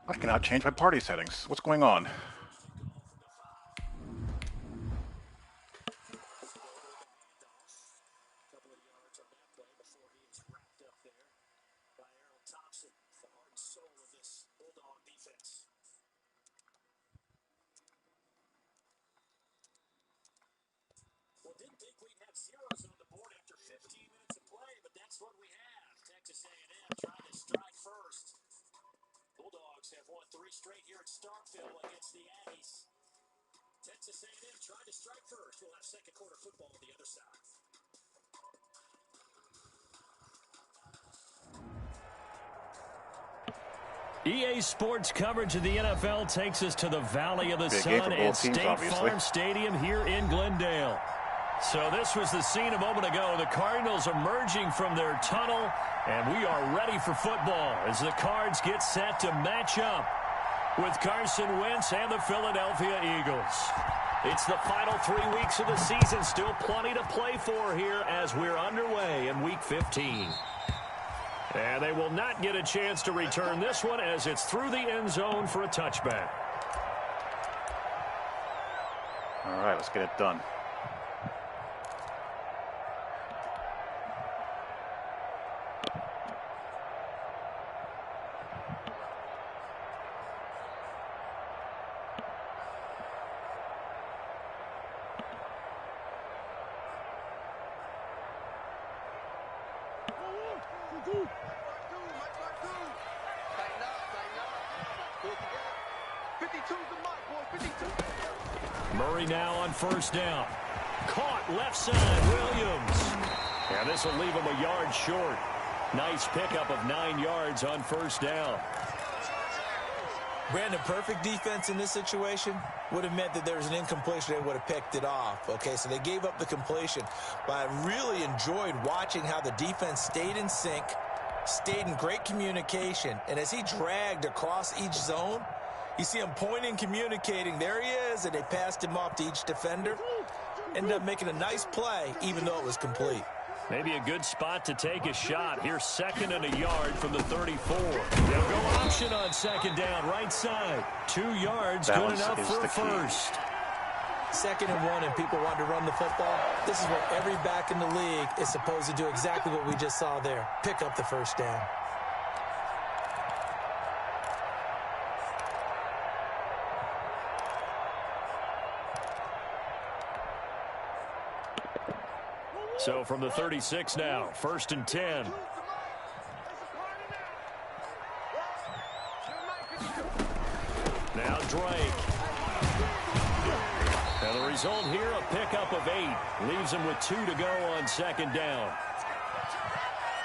I cannot change my party settings. What's going on? EA Sports coverage of the NFL takes us to the Valley of the Sun and State Farm Stadium here in Glendale. So this was the scene a moment ago. The Cardinals emerging from their tunnel, and we are ready for football as the Cards get set to match up with Carson Wentz and the Philadelphia Eagles. It's the final 3 weeks of the season. Still plenty to play for here as we're underway in Week 15. And they will not get a chance to return this one as it's through the end zone for a touchback. All right, let's get it done. Murray now on first down. Caught left side, Williams. And this will leave him a yard short. Nice pickup of 9 yards on first down. Brandon, perfect defense in this situation would have meant that there was an incompletion. They would have picked it off. Okay, so they gave up the completion. But I really enjoyed watching how the defense stayed in sync, stayed in great communication. And as he dragged across each zone, you see him pointing, communicating. There he is, and they passed him off to each defender. Ended up making a nice play, even though it was complete. Maybe a good spot to take a shot. Here's 2nd and a yard from the 34. They'll go option on 2nd down, right side. 2 yards, good enough for a first. 2nd and 1, and people want to run the football. This is what every back in the league is supposed to do, exactly what we just saw there. Pick up the first down. So from the 36 now, 1st and 10. Now Drake. And the result here, a pickup of 8. Leaves him with 2 to go on 2nd down.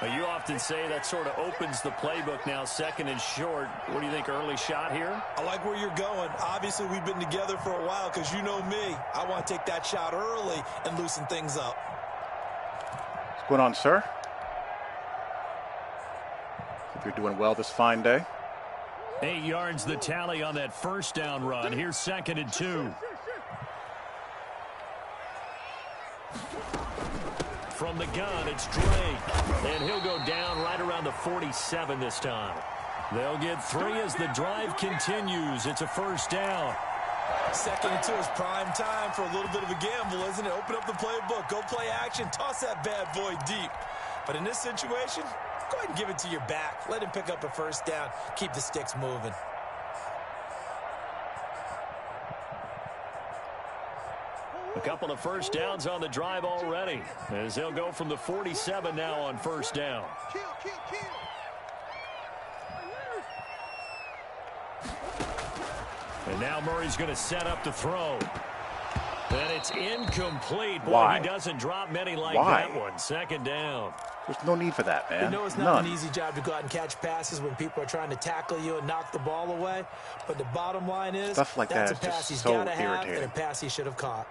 Now, you often say that sort of opens the playbook now, 2nd and short. What do you think, early shot here? I like where you're going. Obviously, we've been together for a while because you know me. I want to take that shot early and loosen things up. What's going on, sir? Hope you're doing well this fine day. 8 yards the tally on that first down run. Here's 2nd and 2. From the gun, it's Drake. And he'll go down right around the 47 this time. They'll get 3 as the drive continues. It's a first down. 2nd and 2 is prime time for a little bit of a gamble, isn't it? Open up the playbook, go play action, toss that bad boy deep. But in this situation, go ahead and give it to your back. Let him pick up a first down. Keep the sticks moving. A couple of first downs on the drive already, as they'll go from the 47 now on first down. And now Murray's going to set up to throw. And it's incomplete. Boy, Why? He doesn't drop many like that one. 2nd down. There's no need for that, man. You know it's not an easy job to go out and catch passes when people are trying to tackle you and knock the ball away. But the bottom line is, stuff like that's that a pass is he's just so got to have irritating. and a pass he should have caught.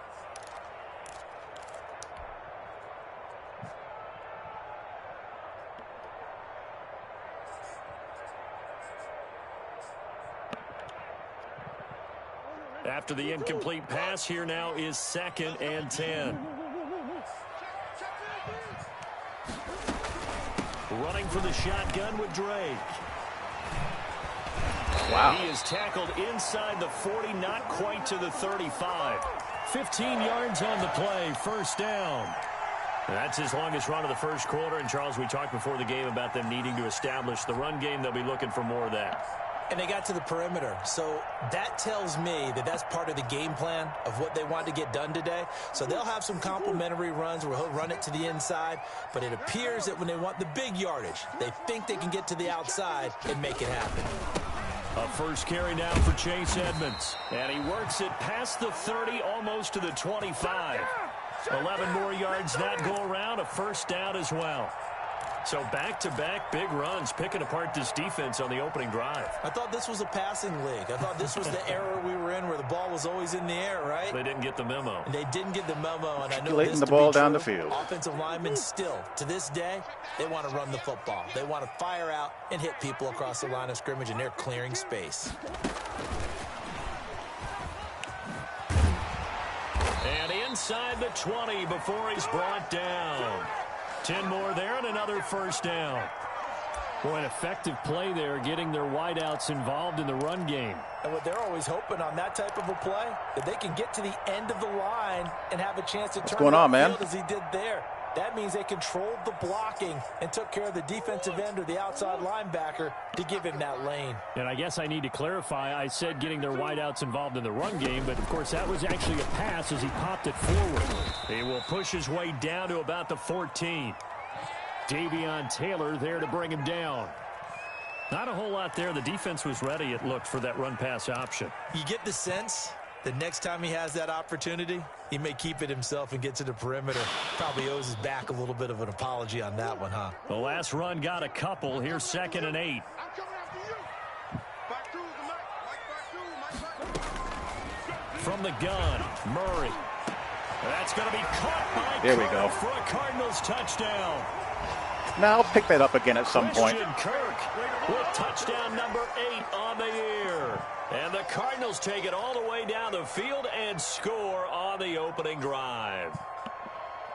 After the incomplete pass, here now is 2nd and 10. Running for the shotgun with Drake. Wow. He is tackled inside the 40, not quite to the 35. 15 yards on the play, first down. That's his longest run of the first quarter. And, Charles, we talked before the game about them needing to establish the run game. They'll be looking for more of that. And they got to the perimeter. So that tells me that that's part of the game plan of what they want to get done today. So they'll have some complementary runs where he'll run it to the inside. But it appears that when they want the big yardage, they think they can get to the outside and make it happen. A first carry now for Chase Edmonds. And he works it past the 30, almost to the 25. 11 more yards that go around, a first down as well. So back-to-back big runs, picking apart this defense on the opening drive. I thought this was a passing league. I thought this was the era we were in where the ball was always in the air, right? They didn't get the memo. And they didn't get the memo, and I know this the ball down the field. Offensive linemen still, to this day, they want to run the football. They want to fire out and hit people across the line of scrimmage, and they're clearing space. And inside the 20 before he's brought down. 10 more there and another first down. Boy, an effective play there, getting their wideouts involved in the run game. And what they're always hoping on that type of a play, that they can get to the end of the line and have a chance to turn going on, man? field as he did there. That means they controlled the blocking and took care of the defensive end or the outside linebacker to give him that lane. And I guess I need to clarify, I said getting their wideouts involved in the run game, but of course that was actually a pass as he popped it forward. He will push his way down to about the 14. Davion Taylor there to bring him down. Not a whole lot there. The defense was ready, it looked, for that run-pass option. You get the sense that next time he has that opportunity, he may keep it himself and get to the perimeter. Probably owes his back a little bit of an apology on that one, huh? The last run got a couple. Here's 2nd and 8. From the gun, Murray. That's going to be caught by Kirk for a Cardinals touchdown. Now I'll pick that up again at some point. Kirk with touchdown number 8 on the year. And the Cardinals take it all the way down the field and score on the opening drive.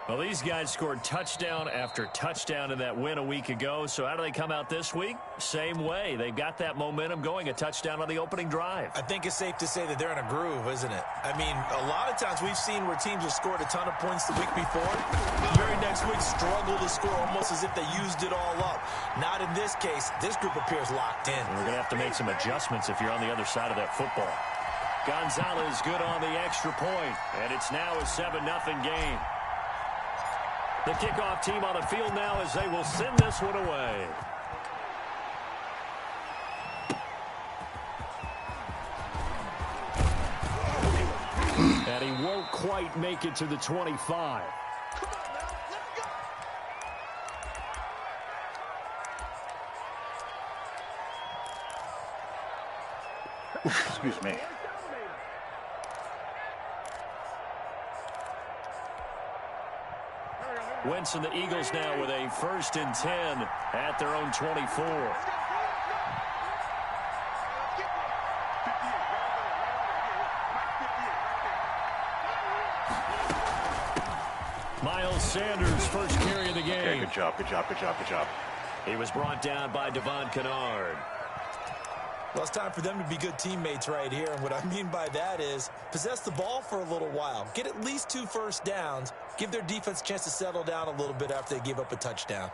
Well, these guys scored touchdown after touchdown in that win a week ago. So how do they come out this week? Same way. They've got that momentum going, a touchdown on the opening drive. I think it's safe to say that they're in a groove, isn't it? I mean, a lot of times we've seen where teams have scored a ton of points the week before. The very next week struggle to score almost as if they used it all up. Not in this case. This group appears locked in. And we're going to have to make some adjustments if you're on the other side of that football. Gonzalez good on the extra point, and it's now a 7-0 game. The kickoff team on the field now as they will send this one away. And he won't quite make it to the 25. Excuse me. Wentz and the Eagles now with a 1st and 10 at their own 24. Miles Sanders, first carry of the game. Okay, good job, good job, good job, good job. He was brought down by Devon Kennard. Well, it's time for them to be good teammates right here. And what I mean by that is possess the ball for a little while. Get at least 2 first downs. Give their defense a chance to settle down a little bit after they give up a touchdown.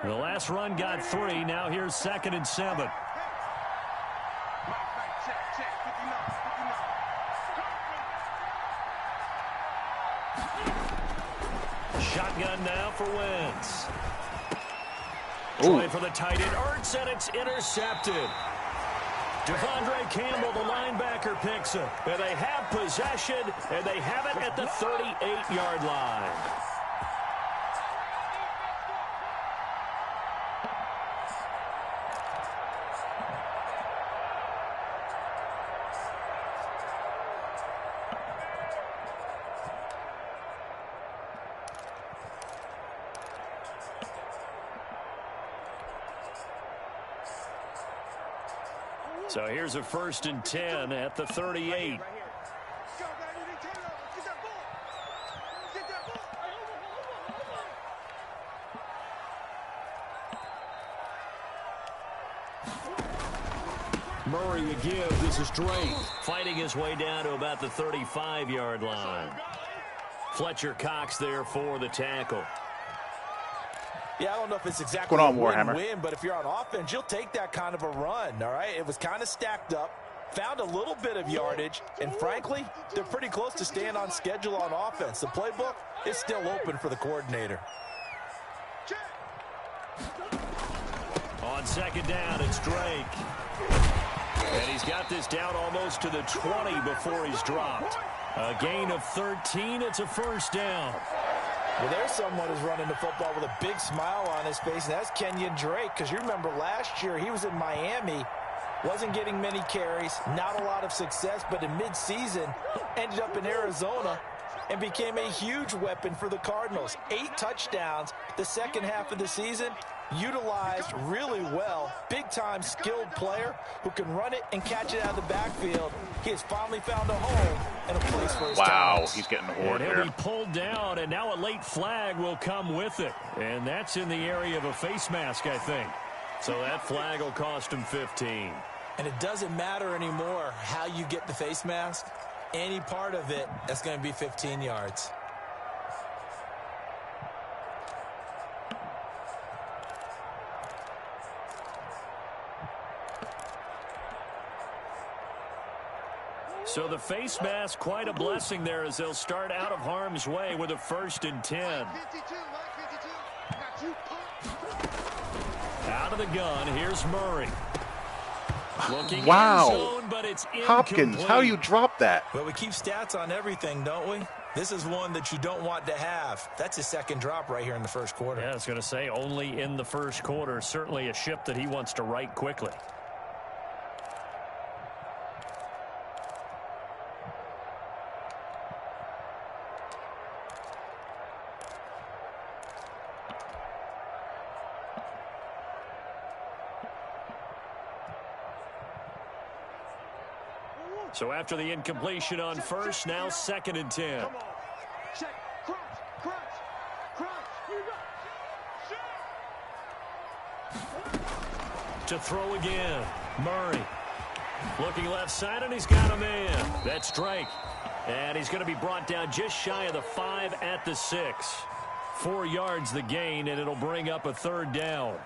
The last run got 3. Now here's 2nd and 7. Shotgun now for Wentz. Trying for the tight end, Ertz, and it's intercepted. Devondre Campbell, the linebacker, picks it. And they have possession, and they have it at the 38-yard line. So here's a 1st and 10 at the 38. Murray to give. This is Drake. Fighting his way down to about the 35-yard line. Fletcher Cox there for the tackle. Yeah, I don't know if it's exactly a win-win, but if you're on offense, you'll take that kind of a run, all right? It was kind of stacked up, found a little bit of yardage, and frankly, they're pretty close to staying on schedule on offense. The playbook is still open for the coordinator. On second down, it's Drake. And he's got this down almost to the 20 before he's dropped. A gain of 13. It's a first down. Well, there's someone who's running the football with a big smile on his face, and that's Kenyon Drake, because you remember last year he was in Miami, wasn't getting many carries, not a lot of success, but in midseason ended up in Arizona and became a huge weapon for the Cardinals. 8 touchdowns the second half of the season, utilized really well. Big-time skilled player who can run it and catch it out of the backfield. He has finally found a home and a place for his talents. He's getting horrid here. He'll be pulled down, and now a late flag will come with it. And that's in the area of a face mask, I think. So that flag will cost him 15. And it doesn't matter anymore how you get the face mask. Any part of it, that's going to be 15 yards. So the face mask, quite a blessing there as they'll start out of harm's way with a 1st and 10. Out of the gun, here's Murray. Looking zone, but it's Hopkins, how do you drop that? Well, we keep stats on everything, don't we? This is one that you don't want to have. That's his second drop right here in the first quarter. Yeah, I was going to say only in the first quarter. Certainly a ship that he wants to right quickly. So after the incompletion on first, now 2nd and 10. To throw again, Murray. Looking left side, and he's got a man. That's Drake. And he's going to be brought down just shy of the 5 at the 6. 4 yards the gain, and it'll bring up a 3rd down.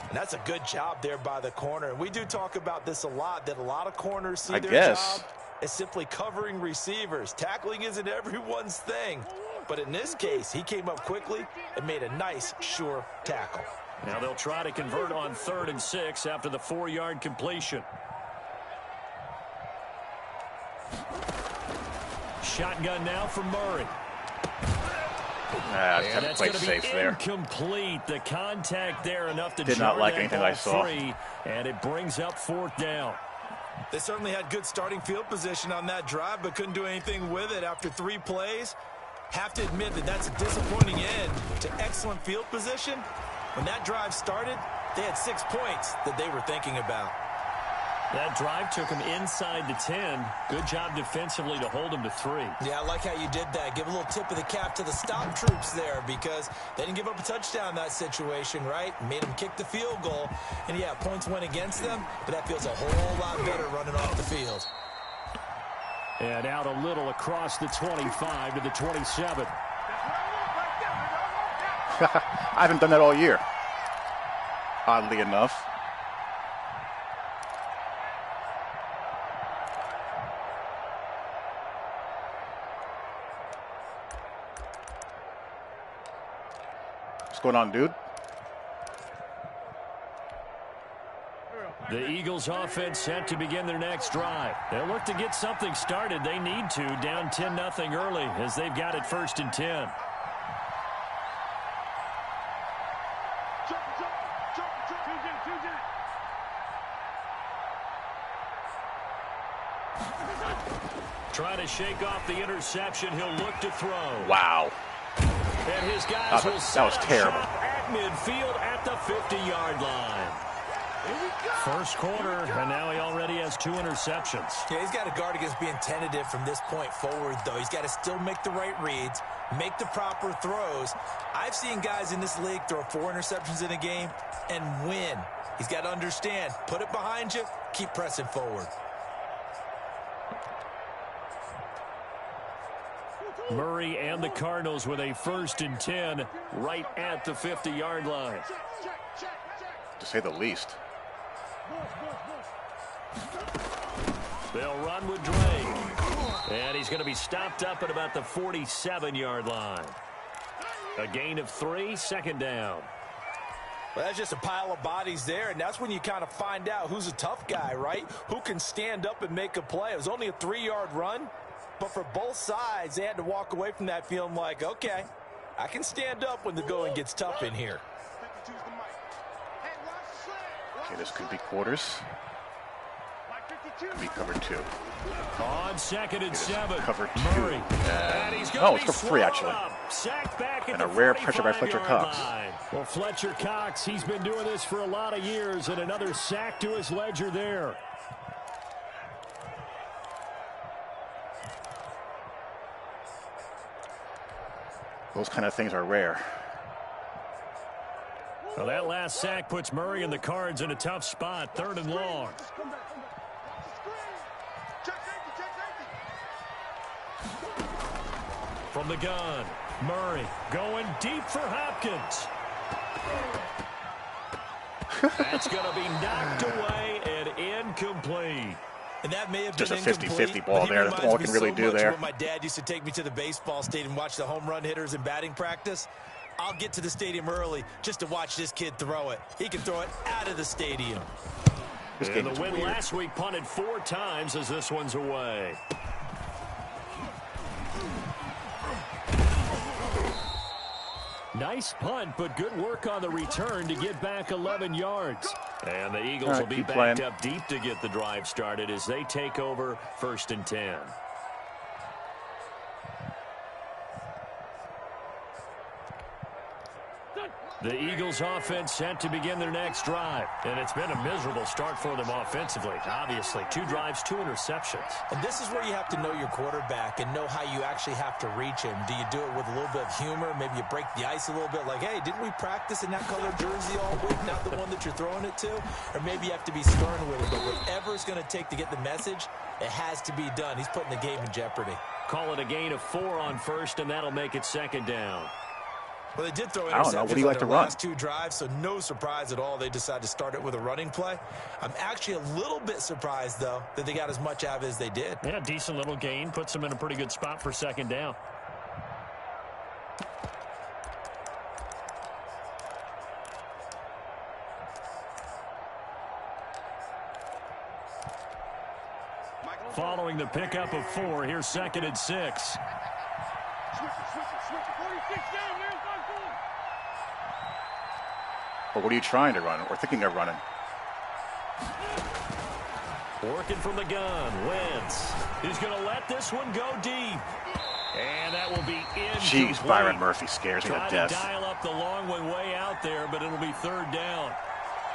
And that's a good job there by the corner. And we do talk about this a lot, that a lot of corners see their job as simply covering receivers. Tackling isn't everyone's thing. But in this case, he came up quickly and made a nice, sure tackle. Now they'll try to convert on 3rd and 6 after the 4-yard completion. Shotgun now for Murray. And that's going to be incomplete. The contact there enough to did not like anything I saw. Free, and it brings up 4th down. They certainly had good starting field position on that drive, but couldn't do anything with it after 3 plays. Have to admit that that's a disappointing end to excellent field position. When that drive started, they had 6 points that they were thinking about. That drive took him inside the 10. Good job defensively to hold him to 3. Yeah, I like how you did that. Give a little tip of the cap to the stop troops there, because they didn't give up a touchdown in that situation, right? Made them kick the field goal. And, yeah, points went against them, but that feels a whole lot better running off the field. And out a little across the 25 to the 27. I haven't done that all year, oddly enough. What's going on, dude? The Eagles offense set to begin their next drive. They'll look to get something started. They need to, down 10-0 early as they've got it 1st and 10. Trying to shake off the interception. He'll look to throw. Wow. And his guys will that was terrible. At midfield at the 50-yard line. First quarter, and now he already has 2 interceptions. Yeah, he's got to guard against being tentative from this point forward, though. He's got to still make the right reads, make the proper throws. I've seen guys in this league throw 4 interceptions in a game and win. He's got to understand, put it behind you, Keep pressing forward. Murray and the Cardinals with a 1st and 10 right at the 50-yard line. To say the least. They'll run with Drake. And he's going to be stopped up at about the 47-yard line. A gain of 3, 2nd down. Well, that's just a pile of bodies there, and that's when you kind of find out who's a tough guy, right? Who can stand up and make a play. It was only a 3-yard run. But for both sides, they had to walk away from that feeling like, okay, I can stand up when the going gets tough in here. Okay, this could be quarters. Could be cover 2. On 2nd and 7. Cover 2. Murray. And no, it's cover 3, actually. And a rare pressure by Fletcher Cox. Well, Fletcher Cox, he's been doing this for a lot of years, and another sack to his ledger there. Those kind of things are rare. Well, that last sack puts Murray and the Cards in a tough spot. 3rd and long. From the gun, Murray going deep for Hopkins. That's going to be knocked away and incomplete. And that may have just been a 50-50 ball there. That's all I can really do there. My dad used to take me to the baseball stadium and watch the home run hitters in batting practice. I'll get to the stadium early just to watch this kid throw it. He can throw it out of the stadium. And the win last week punted 4 times as this one's away. Nice punt, but good work on the return to get back 11 yards. And the Eagles will be backed up deep to get the drive started as they take over 1st and 10. The Eagles offense set to begin their next drive. And it's been a miserable start for them offensively. Obviously, 2 drives, 2 interceptions. And this is where you have to know your quarterback and know how you actually have to reach him. Do you do it with a little bit of humor? Maybe you break the ice a little bit like, hey, didn't we practice in that color jersey all week, not the one that you're throwing it to? Or maybe you have to be stern with it. But whatever it's going to take to get the message, it has to be done. He's putting the game in jeopardy. Call it a gain of 4 on 1st, and that'll make it 2nd down. Well, they did throw interceptions on their last 2 drives, so no surprise at all they decided to start it with a running play. I'm actually a little bit surprised, though, that they got as much out of it as they did. Yeah, decent little gain. Puts them in a pretty good spot for 2nd down. Following the pickup of 4, here's 2nd and 6. But what are you trying to run or thinking of running? Working from the gun, Wentz. He's going to let this one go deep. And that will be incomplete. Jeez, Byron Murphy scares me to death. Try to dial up the long one way out there, but it'll be 3rd down.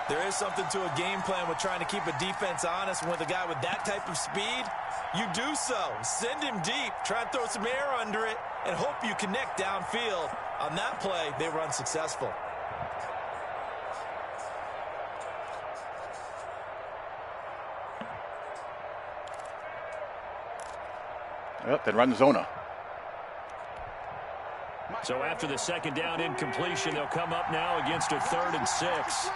There is something to a game plan with trying to keep a defense honest. And with a guy with that type of speed, you do so. Send him deep. Try and throw some air under it and hope you connect downfield. On that play, they were unsuccessful. Yep, then run zona. So after the 2nd down incompletion, they'll come up now against a 3rd and 6.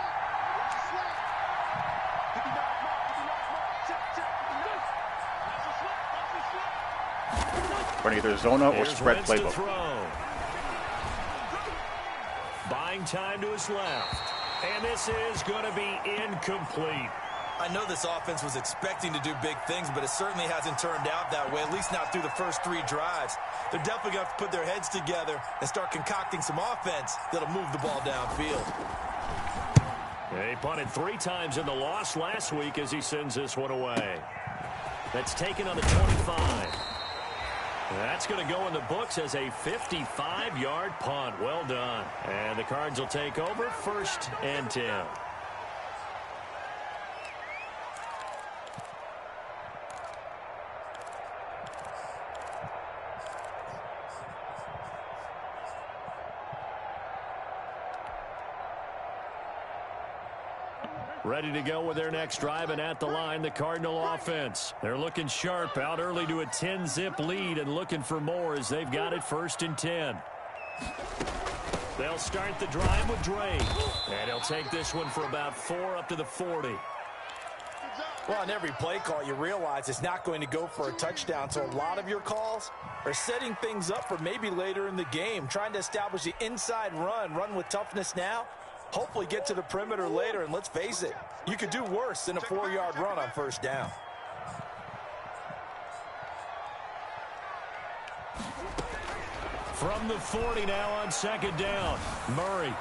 Run either zona or spread playbook. Buying time to his left. And this is going to be incomplete. I know this offense was expecting to do big things, but it certainly hasn't turned out that way, at least not through the first 3 drives. They're definitely going to have to put their heads together and start concocting some offense that'll move the ball downfield. He punted 3 times in the loss last week as he sends this one away. That's taken on the 25. That's going to go in the books as a 55-yard punt. Well done. And the Cards will take over 1st and 10. Ready to go with their next drive, and at the line, the Cardinal offense. They're looking sharp, out early to a 10-zip lead and looking for more as they've got it 1st and 10. They'll start the drive with Drake, and he'll take this one for about 4 up to the 40. Well, on every play call, you realize it's not going to go for a touchdown, so a lot of your calls are setting things up for maybe later in the game, trying to establish the inside run with toughness now, hopefully get to the perimeter later, and let's face it, you could do worse than a 4-yard run on 1st down. From the 40 now on 2nd down, Murray.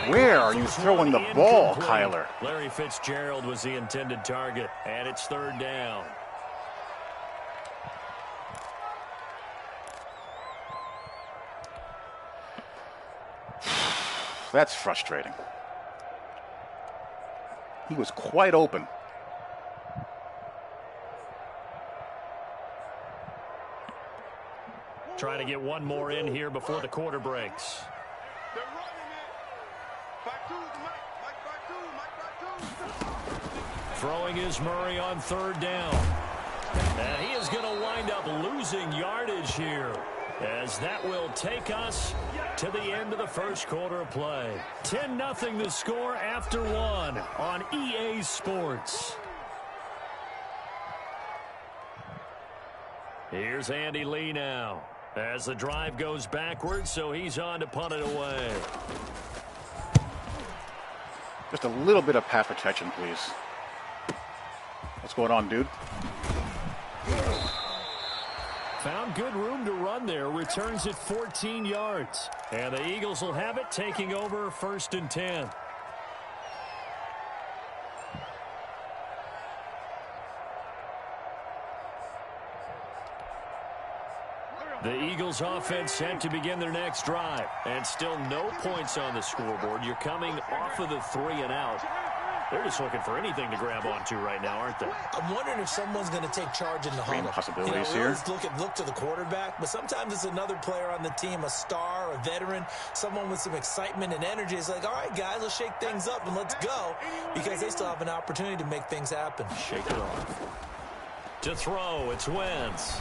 Where are you throwing the ball, Kyler? Larry Fitzgerald was the intended target, and it's 3rd down. That's frustrating. He was quite open. Trying to get one more in here before the quarter breaks. Throwing is Murray on 3rd down. And he is going to wind up losing yardage here, as that will take us to the end of the 1st quarter of play. 10-0 the score after 1 on EA Sports. Here's Andy Lee now, as the drive goes backwards, so he's on to punt it away. Just a little bit of pass protection, please. What's going on, dude? Found good room to run there. Returns it 14 yards. And the Eagles will have it, taking over 1st and 10. The Eagles offense set to begin their next drive. And still no points on the scoreboard. You're coming off of the 3 and out. They're just looking for anything to grab onto right now, aren't they? I'm wondering if someone's going to take charge in the huddle. Possibilities we here. Look to the quarterback, but sometimes it's another player on the team, a star, a veteran, someone with some excitement and energy. It's like, all right, guys, let's shake things up and let's go, because they still have an opportunity to make things happen. Shake it off. To throw, it's Wentz.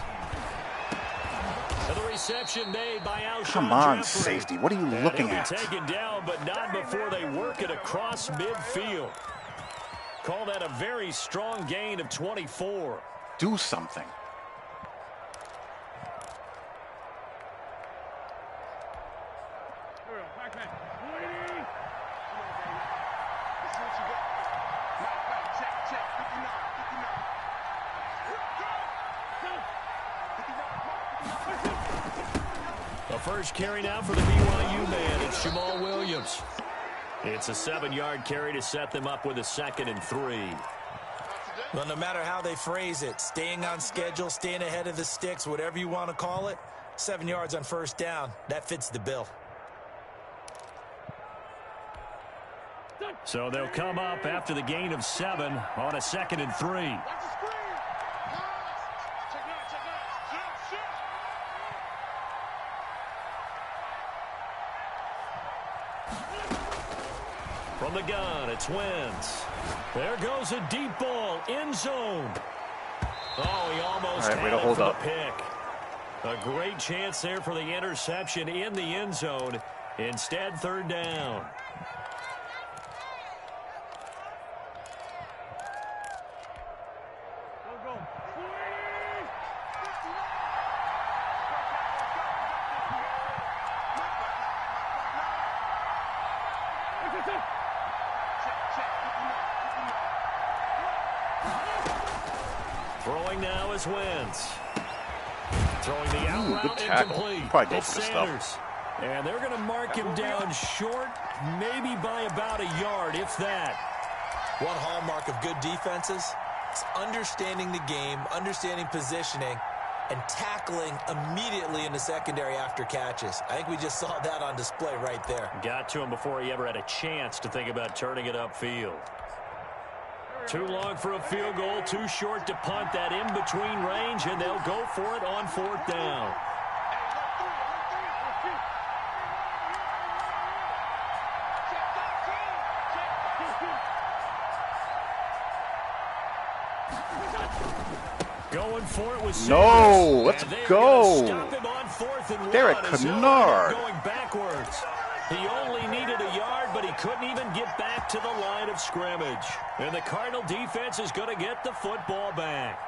And the reception made by Alshon Come on, Jeffrey. Safety. What are you looking at? Taken down, but not before they work it across midfield. Call that a very strong gain of 24. Do something. The first carry now for the BYU man. It's Jamal Williams. It's a 7-yard carry to set them up with a 2nd and 3. Well, no matter how they phrase it, staying on schedule, staying ahead of the sticks, whatever you want to call it, 7 yards on 1st down, that fits the bill. So they'll come up after the gain of 7 on a 2nd and 3. From the gun, it's Wentz. There goes a deep ball, end zone. Oh, he almost had it for the pick. A great chance there for the interception in the end zone. Instead, 3rd down. Throwing now is Wentz. Throwing the out route incomplete. Probably go it's for the Sanders. stuff. And they're going to mark him down short, maybe by about a yard, if that. One hallmark of good defenses is understanding the game, understanding positioning, and tackling immediately in the secondary after catches. I think we just saw that on display right there. Got to him before he ever had a chance to think about turning it upfield. Too long for a field goal, too short to punt that in between range, and they'll go for it on 4th down. Going for it with Sanders. No, let's go. Stop him on 4th and Derek 1. Kennard. Going backwards. He only needed a yard, but he couldn't even get back to the line of scrimmage. And the Cardinal defense is going to get the football back.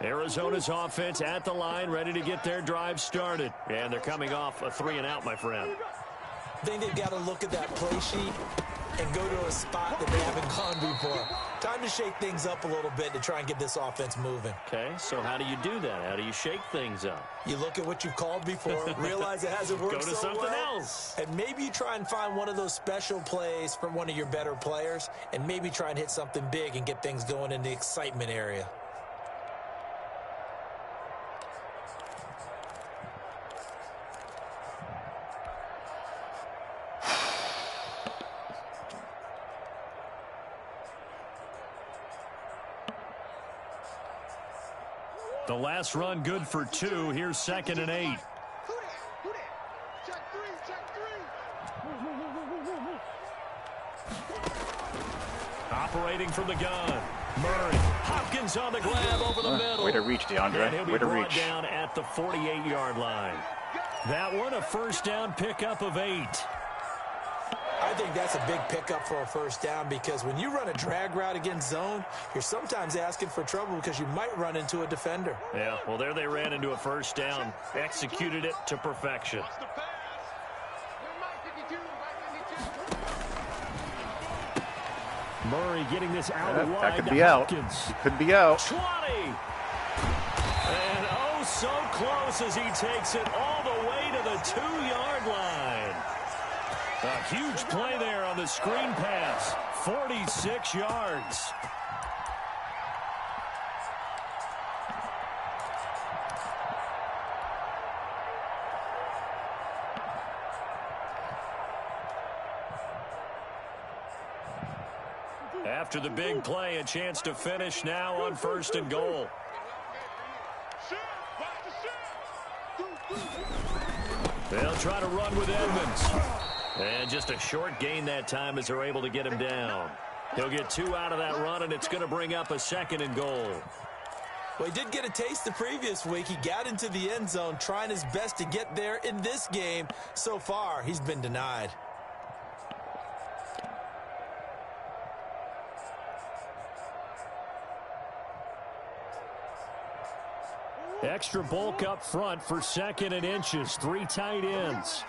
Arizona's offense at the line, ready to get their drive started. And they're coming off a 3-and-out, my friend. I think they've got to look at that play sheet and go to a spot that they haven't gone before. Time to shake things up a little bit to try and get this offense moving. Okay, so how do you do that? How do you shake things up? You look at what you've called before, realize it hasn't worked Go to so something well, else. and maybe you try and find one of those special plays from one of your better players, and maybe try and hit something big and get things going in the excitement area. The last run good for 2. Here's 2nd and 8. Operating from the gun. Murray. Hopkins on the grab over the middle. Way to reach, DeAndre. Way to reach. Down at the 48-yard line. That one a first down pickup of 8. I think that's a big pickup for a first down because when you run a drag route against zone, you're sometimes asking for trouble because you might run into a defender. Yeah, well, there they ran into a first down, executed it to perfection. Murray getting this out wide. That could be out. It could be out. 20. And oh, so close as he takes it all the way to the 2-yard line. A huge play there on the screen pass. 46 yards. After the big play, a chance to finish now on 1st and goal. They'll try to run with Edmonds. And just a short gain that time as they're able to get him down. He'll get 2 out of that run, and it's going to bring up a 2nd and goal. Well, he did get a taste the previous week. He got into the end zone trying his best to get there in this game. So far, he's been denied. Extra bulk up front for 2nd and inches. 3 tight ends.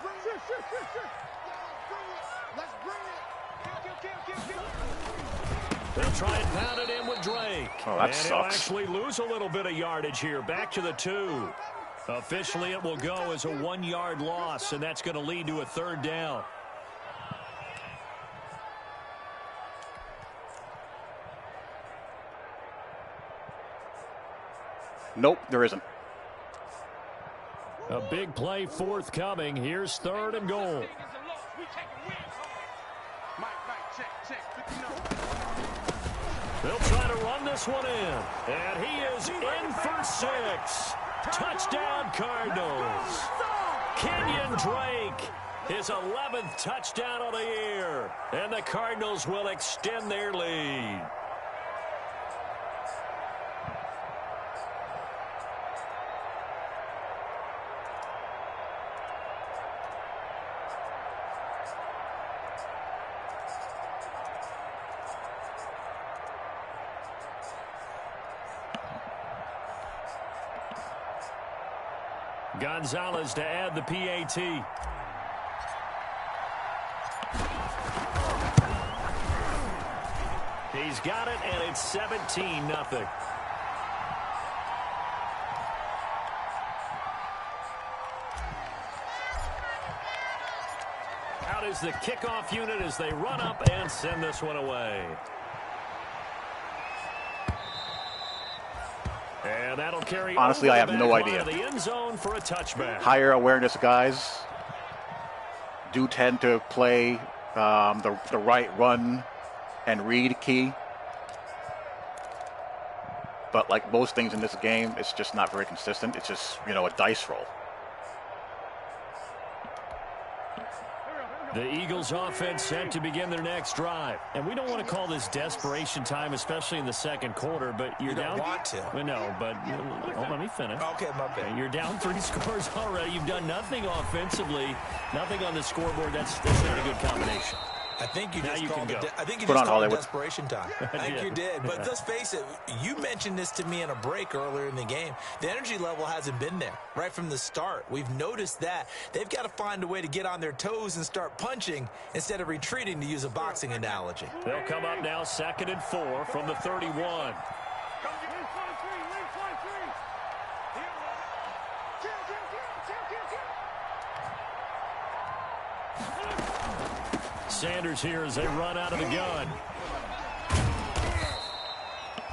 They'll try and pound it in with Drake. Oh, that and sucks. He'll actually lose a little bit of yardage here. Back to the 2. Officially, it will go as a 1-yard loss, and that's going to lead to a 3rd down. Nope, there isn't. A big play forthcoming. Here's 3rd and goal. They'll try to run this one in. And he is in for 6. Touchdown, Cardinals. Kenyon Drake, his 11th touchdown of the year. And the Cardinals will extend their lead. Gonzalez to add the PAT. He's got it, and it's 17-0. Out is the kickoff unit as they run up and send this one away. And that'll carry. Honestly, I have no idea. The end zone for a touchback. Higher awareness guys do tend to play the right run and read key. But like most things in this game, it's just not very consistent. It's just, you know, a dice roll. The Eagles offense set to begin their next drive. And we don't want to call this desperation time, especially in the second quarter, but you're down. You don't want to. Well, no, but let me finish. Okay, my bad. You're down 3 scores already. You've done nothing offensively, nothing on the scoreboard. That's not a good combination. I think you just called it. I think you Put just on called it desperation time. I think you did. But let's face it, you mentioned this to me in a break earlier in the game. The energy level hasn't been there right from the start. We've noticed that. They've got to find a way to get on their toes and start punching instead of retreating, to use a boxing analogy. They'll come up now 2nd and 4 from the 31. Sanders here as they run out of the gun.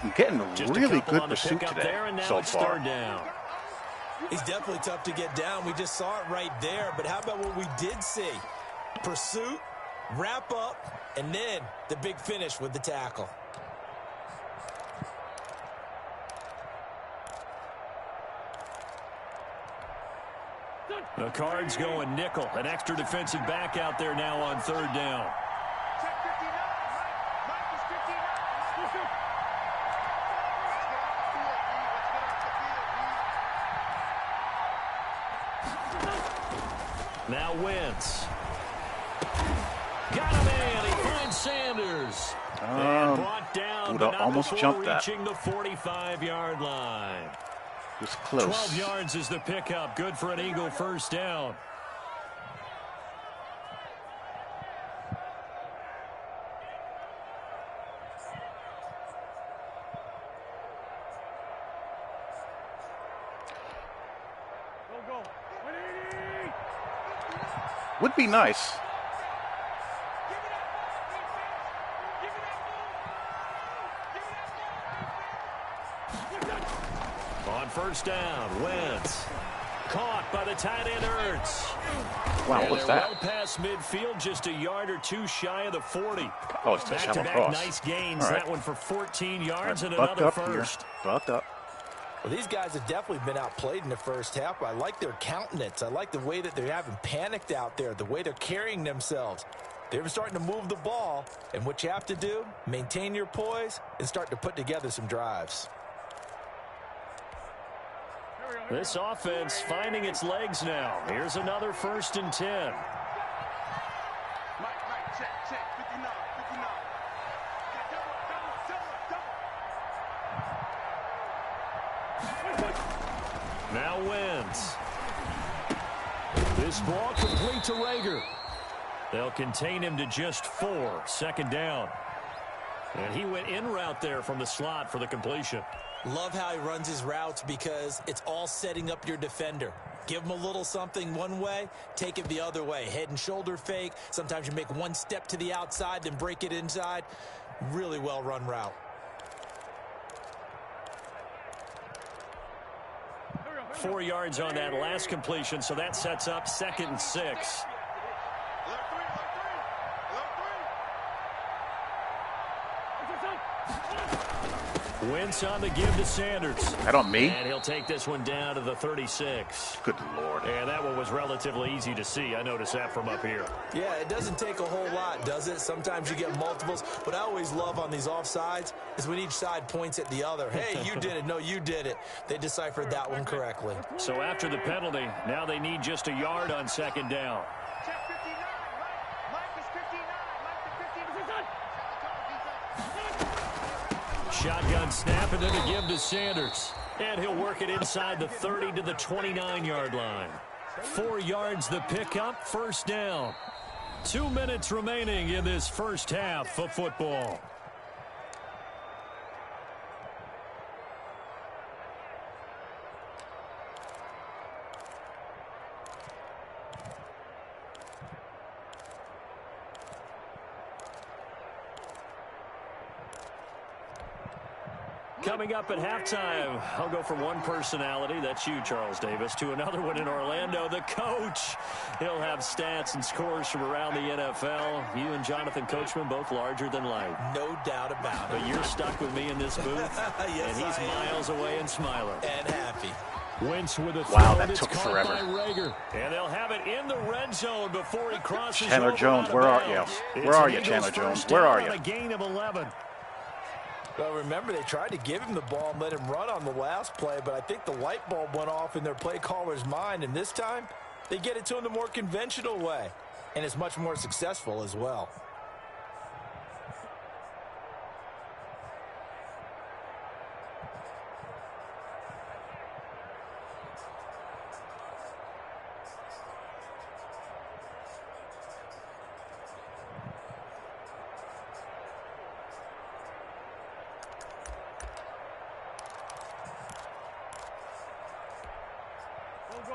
I'm getting really good pursuit today so far. 3rd down. He's definitely tough to get down. We just saw it right there. But how about what we did see? Pursuit, wrap up, and then the big finish with the tackle. The Cards going nickel. An extra defensive back out there now on 3rd down. Now Wentz. Got him in. He finds Sanders. And brought down, but not almost jumped that. reaching the 45-yard line. It's close. 12 yards is the pickup. Good for an Eagle 1st down. Would be nice. On 1st down, Wentz. Caught by the tight end, Ertz. Wow, and what's they're that? well past midfield, just a yard or two shy of the 40. Oh, it's touchdown Back-to-back cross. nice gains. Right. That one for 14 yards and Bucked another up first. Here. Bucked up. Well, these guys have definitely been outplayed in the first half. I like their countenance. I like the way that they're having panicked out there, the way they're carrying themselves. They're starting to move the ball, and what you have to do, maintain your poise and start to put together some drives. This offense finding its legs now. Here's another 1st and 10. Now Wentz. This ball complete to Rager. They'll contain him to just 4. 2nd down. And he went in route there from the slot for the completion. Love how he runs his routes because it's all setting up your defender. Give him a little something one way, take it the other way. Head and shoulder fake. Sometimes you make one step to the outside, then break it inside. Really well run route. 4 yards on that last completion, so that sets up 2nd and 6. Wentz on the give to Sanders. That on me? And he'll take this one down to the 36. Good Lord. And that one was relatively easy to see. I noticed that from up here. Yeah, it doesn't take a whole lot, does it? Sometimes you get multiples. What I always love on these offsides is when each side points at the other. Hey, you did it. No, you did it. They deciphered that one correctly. So after the penalty, now they need just a yard on 2nd down. Shotgun snap and then a give to Sanders. And he'll work it inside the 30 to the 29-yard line. 4 yards the pickup, 1st down. 2 minutes remaining in this first half of football. Coming up at halftime, I'll go from one personality, that's you, Charles Davis, to another one in Orlando, the coach. He'll have stats and scores from around the NFL. You and Jonathan Coachman, both larger than life. No doubt about it. But you're stuck with me in this booth, Yes, and he's miles away and smiling. And happy. Wentz with a wow, throw that took forever. And they'll have it in the red zone before he crosses Chandler Jones, where are you? Where are you, Chandler Jones? Where are you? A gain of 11. Well, remember, they tried to give him the ball and let him run on the last play, but I think the light bulb went off in their play caller's mind, and this time they get it to him the more conventional way, and it's much more successful as well.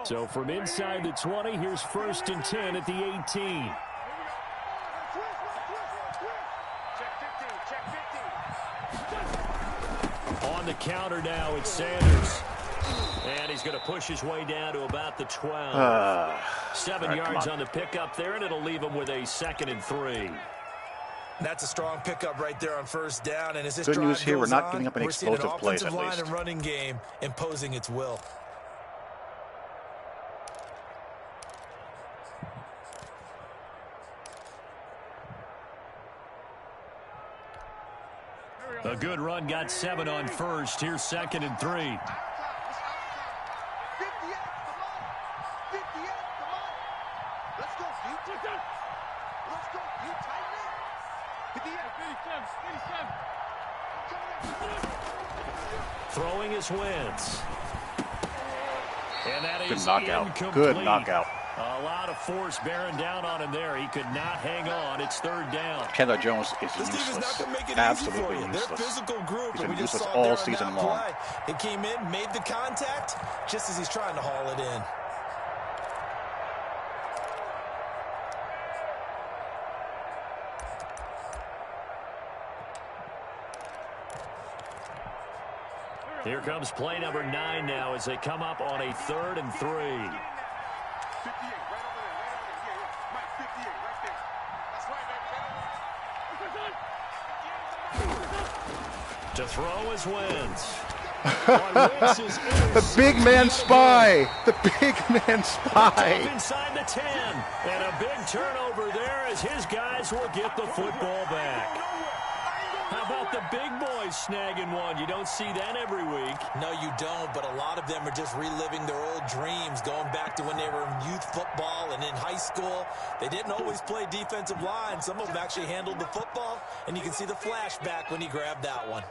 So from inside the 20, here's 1st and 10 at the 18. On the counter now, it's Sanders. And he's going to push his way down to about the 12. 7 yards on the pickup there, and it'll leave him with a 2nd and 3. That's a strong pickup right there on 1st down. And as this good drive news here, we're not giving up any we're seeing explosive plays at line least. and running game imposing its will. A good run, got 7 on 1st. Here's 2nd and 3. Throwing his Wentz. And that is good knockout. Incomplete. Good knockout. A lot of force bearing down on him there. He could not hang on. It's 3rd down. Chandler Jones is This team is not useless. going to make it Absolutely easy for you. useless. They're a physical group, He's and we been just useless saw all there season on that long. play. He came in, made the contact, just as he's trying to haul it in. Here comes play number 9 now as they come up on a 3rd and 3. To throw is Wentz. The big man spy. The big man spy. Inside the 10. And a big turnover there as his guys will get the football back. How about the big boys snagging one? You don't see that every week. No, you don't, but a lot of them are just reliving their old dreams, going back to when they were in youth football and in high school. They didn't always play defensive line. Some of them actually handled the football, and you can see the flashback when he grabbed that one.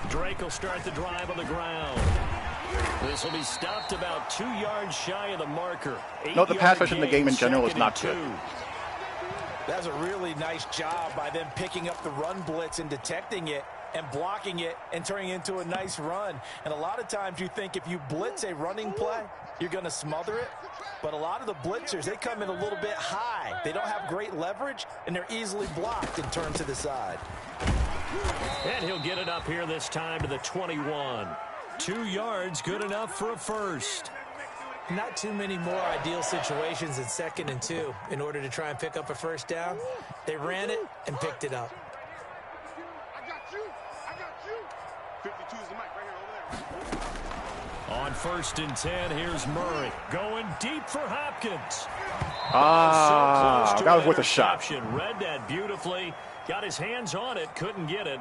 Drake will start the drive on the ground. This will be stopped about 2 yards shy of the marker. No, the pass rush in the game in general is not good. That's a really nice job by them picking up the run blitz and detecting it and blocking it and turning it into a nice run. And a lot of times you think if you blitz a running play, you're going to smother it. But a lot of the blitzers, they come in a little bit high. They don't have great leverage, and they're easily blocked and turned to the side. And he'll get it up here this time to the 21. 2 yards, good enough for a first. Not too many more ideal situations in 2nd and 2 in order to try and pick up a first down. They ran it and picked it up. I got you. 52 is the mic right here over there. On 1st and 10, here's Murray going deep for Hopkins. That was worth a shot. Read that beautifully. Got his hands on it, couldn't get it.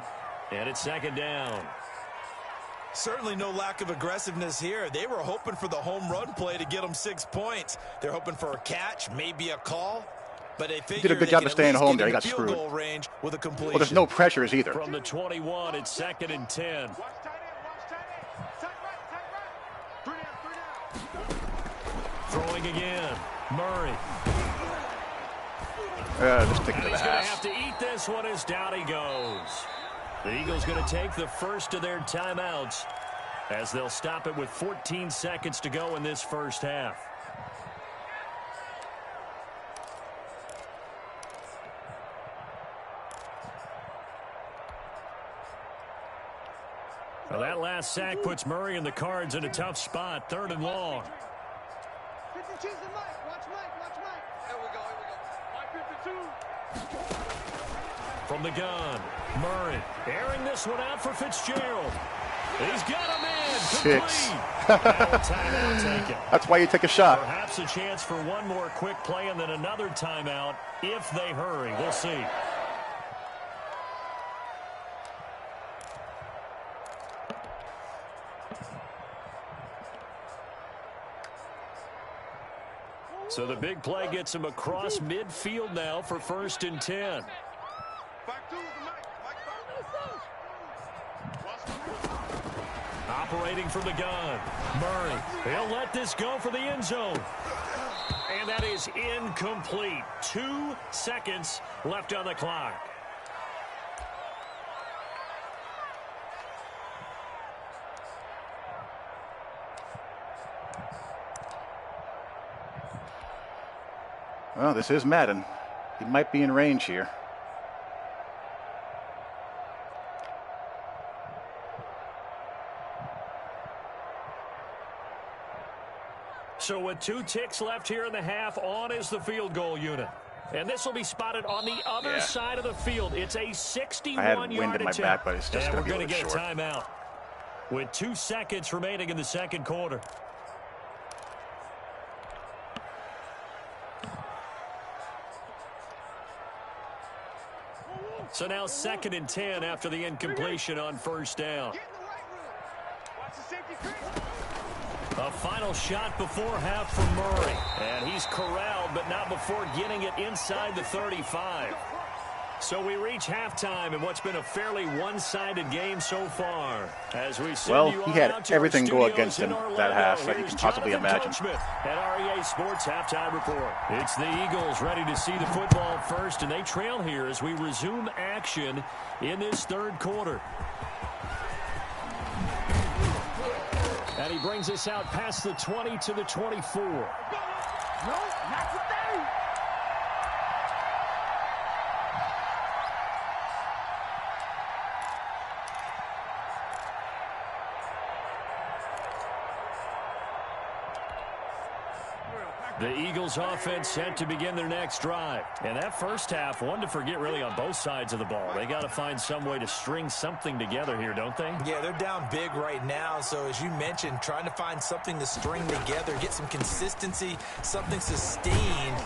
And it's 2nd down. Certainly no lack of aggressiveness here. They were hoping for the home run play to get them 6 points. They're hoping for a catch, maybe a call. But they He did a good job of staying home there. He got screwed. Range with a completion. Well, there's no pressures either. From the 21, it's 2nd and 10. Throwing again. Murray. Just take it to the He's going to ass. have to eat this one as down he goes. The Eagles going to take the first of their timeouts as they'll stop it with 14 seconds to go in this first half. Well, that last sack puts Murray and the Cards in a tough spot, 3rd and long. 52's the mic. Watch Mike. Here we go. 552. From the gun, Murray airing this one out for Fitzgerald. He's got him in. 6. Timeout taken. That's why you take a shot. Perhaps a chance for one more quick play and then another timeout if they hurry. We'll see. So the big play gets him across midfield now for 1st and 10. Operating from the gun. Murray. He'll let this go for the end zone. And that is incomplete. 2 seconds left on the clock. Well, this is Madden. He might be in range here. So with 2 ticks left here in the half, on is the field goal unit. And this will be spotted on the other side of the field. It's a 61-yard I had wind in my attempt. back, but it's just and going we're to get short. a timeout with 2 seconds remaining in the second quarter. So now 2nd and 10 after the incompletion on 1st down. A final shot before half from Murray. And he's corralled, but not before getting it inside the 35. So we reach halftime in what's been a fairly one-sided game so far. As we well, he had everything go against him that half that you can possibly imagine. At REA Sports Halftime Report. It's the Eagles ready to see the football first, and they trail here as we resume action in this 3rd quarter. And he brings us out past the 20 to the 24. No, not today. The Eagles offense set to begin their next drive. And that first half, one to forget really on both sides of the ball. They got to find some way to string something together here, don't they? Yeah, they're down big right now. So as you mentioned, trying to find something to string together, get some consistency, something sustained,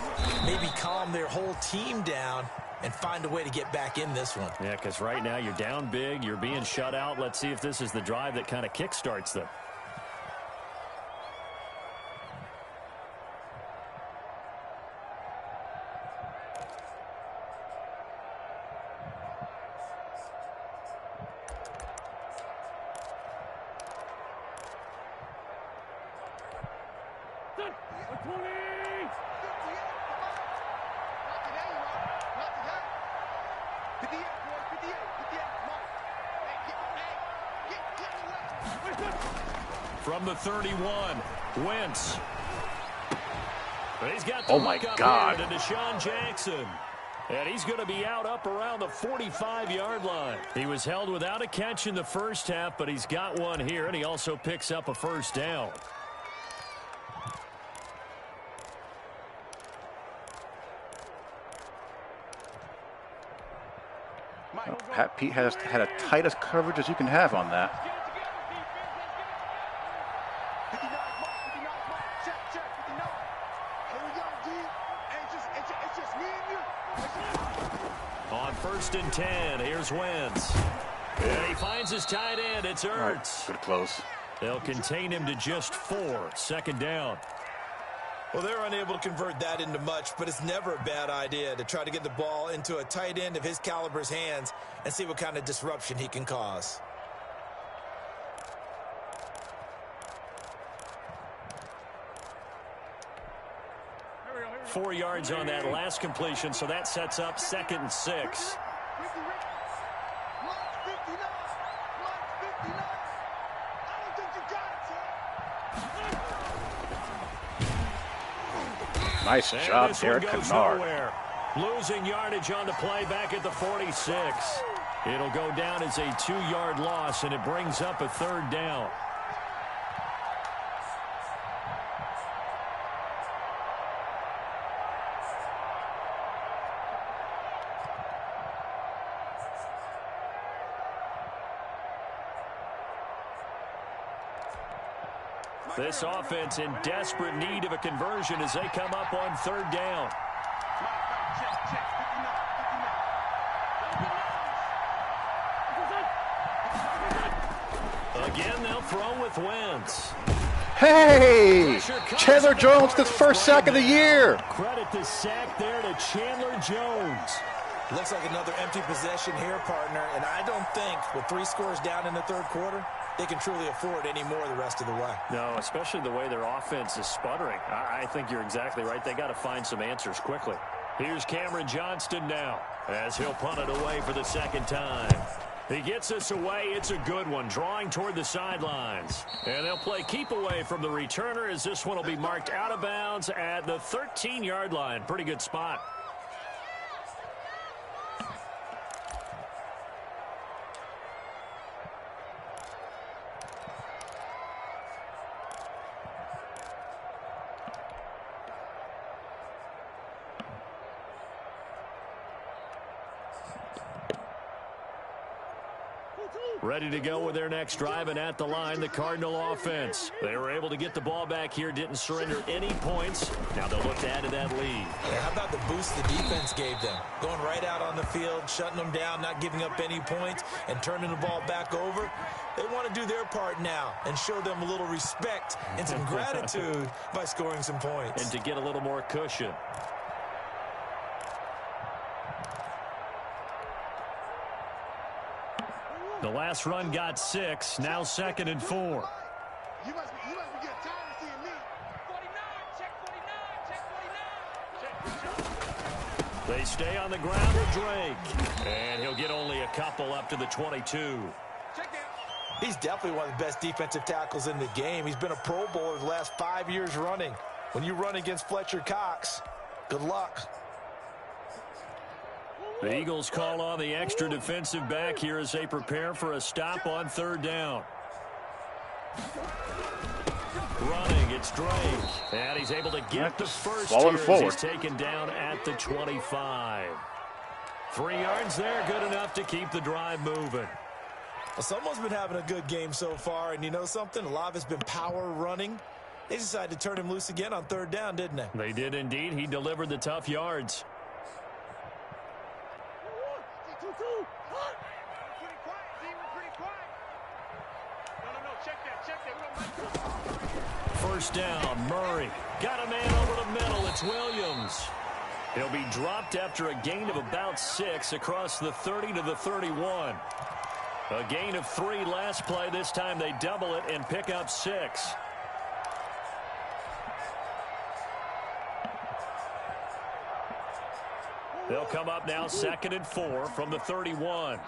maybe calm their whole team down and find a way to get back in this one. Yeah, because right now you're down big, you're being shut out. Let's see if this is the drive that kind of kickstarts them. From the 31, Wentz. He's got the oh my God. To Deshaun Jackson. And he's going to be out up around the 45-yard line. He was held without a catch in the first half, but he's got one here, and he also picks up a 1st down. Pat Pete has had a tightest coverage as you can have on that. On 1st and 10, here's Wentz. And he finds his tight end. It's Ertz. Good close. They'll contain him to just 4. 2nd down. Well, they're unable to convert that into much, but it's never a bad idea to try to get the ball into a tight end of his caliber's hands and see what kind of disruption he can cause. Four yards on that last completion, so that sets up 2nd and 6. Nice job, Derek Kennard. Losing yardage on the play back at the 46. It'll go down as a 2-yard loss, and it brings up a 3rd down. This offense in desperate need of a conversion as they come up on third down. Again, they'll throw with Wentz. Hey! Chandler Jones, the first sack of the year. Credit the sack there to Chandler Jones. Looks like another empty possession here, partner, and I don't think with 3 scores down in the third quarter, they can truly afford any more the rest of the way. No, especially the way their offense is sputtering. I think you're exactly right. They got to find some answers quickly. Here's Cameron Johnston now as he'll punt it away for the second time. He gets this away. It's a good one, drawing toward the sidelines. And they'll play keep away from the returner as this one will be marked out of bounds at the 13-yard line. Pretty good spot. Ready to go with their next drive, and at the line, the Cardinal offense. They were able to get the ball back here, didn't surrender any points. Now they'll look to add to that lead. How about the boost the defense gave them? Going right out on the field, shutting them down, not giving up any points, and turning the ball back over. They want to do their part now and show them a little respect and some gratitude by scoring some points. And to get a little more cushion. The last run got 6, now 2nd and 4. You must be getting tired of seeing me. 49, check 49, check 49. They stay on the ground with Drake. And he'll get only a couple up to the 22. He's definitely one of the best defensive tackles in the game. He's been a Pro Bowler the last 5 years running. When you run against Fletcher Cox, good luck. The Eagles call on the extra defensive back here as they prepare for a stop on third down. Running, it's Drake. And he's able to get the first here as he's taken down at the 25. 3 yards there, good enough to keep the drive moving. Well, someone's been having a good game so far, and you know something? A lot of it's been power running. They decided to turn him loose again on third down, didn't they? They did indeed. He delivered the tough yards. First down, Murray. Got a man over the middle. It's Williams. He'll be dropped after a gain of about 6 across the 30 to the 31. A gain of 3 last play. This time they double it and pick up 6. They'll come up now 2nd and 4 from the 31.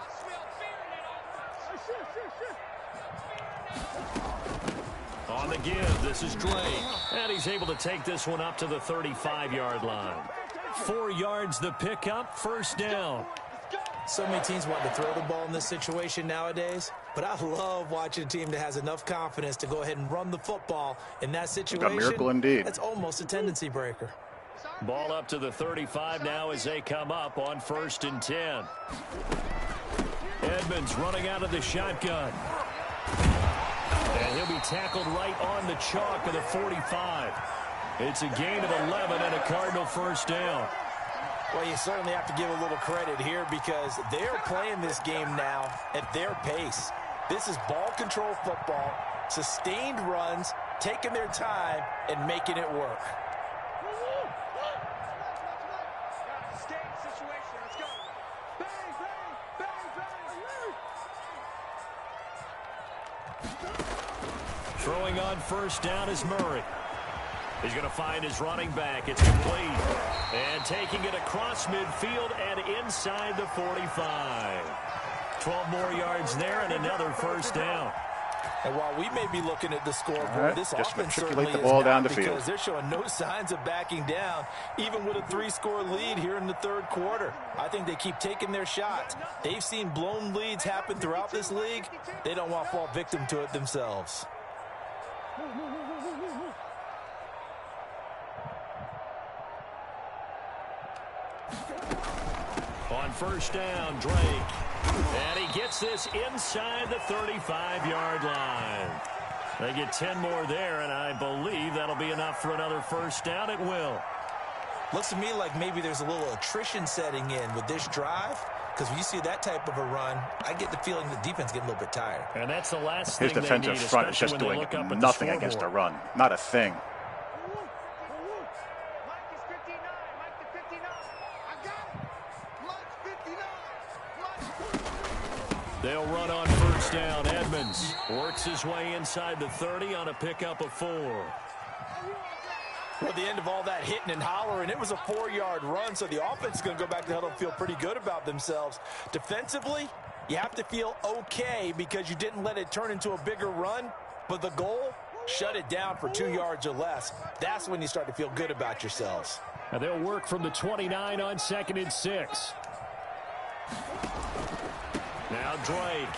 On the give, this is Drake. And he's able to take this one up to the 35-yard line. 4 yards the pickup, first down. So many teams want to throw the ball in this situation nowadays, but I love watching a team that has enough confidence to go ahead and run the football in that situation. A miracle indeed. That's almost a tendency breaker. Ball up to the 35 now as they come up on 1st and 10. Edmonds running out of the shotgun. And he'll be tackled right on the chalk of the 45. It's a gain of 11 and a Cardinal first down. Well, you certainly have to give a little credit here because they're playing this game now at their pace. This is ball control football, sustained runs, taking their time, and making it work. Throwing on first down is Murray. He's going to find his running back. It's complete. And taking it across midfield and inside the 45. 12 more yards there and another first down. And while we may be looking at the scoreboard, this offense certainly the ball down the field. Because they're showing no signs of backing down, even with a 3-score lead here in the third quarter. I think they keep taking their shots. They've seen blown leads happen throughout this league. They don't want to fall victim to it themselves. On first down, Drake. And he gets this inside the 35-yard line. They get 10 more there, and I believe that'll be enough for another first down. It will. Looks to me like maybe there's a little attrition setting in with this drive, because when you see that type of a run, I get the feeling the defense getting a little bit tired. And that's the last thing his defensive front is just doing nothing against the run. Not a thing. They'll run on first down. Edmonds works his way inside the 30 on a pickup of 4. Well, at the end of all that hitting and hollering, it was a 4-yard run, so the offense is going to go back to the huddle and feel pretty good about themselves. Defensively, you have to feel okay because you didn't let it turn into a bigger run, but the goal, shut it down for 2 yards or less. That's when you start to feel good about yourselves. Now they'll work from the 29 on 2nd and 6. Now Drake.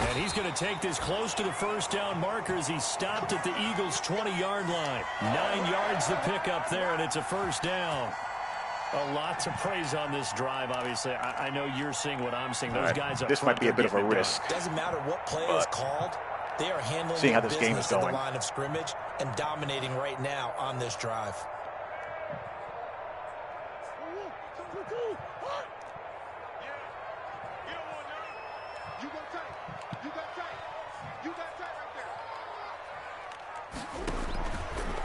And he's going to take this close to the first down marker as he's stopped at the Eagles' 20-yard line. 9 yards to pick up there, and it's a first down. A lot to praise on this drive, obviously. I know you're seeing what I'm seeing. Those guys up this front, might be a bit of a risk. Doesn't matter what play is called. They are handling seeing how their this game is business in going. the line of scrimmage and dominating right now on this drive.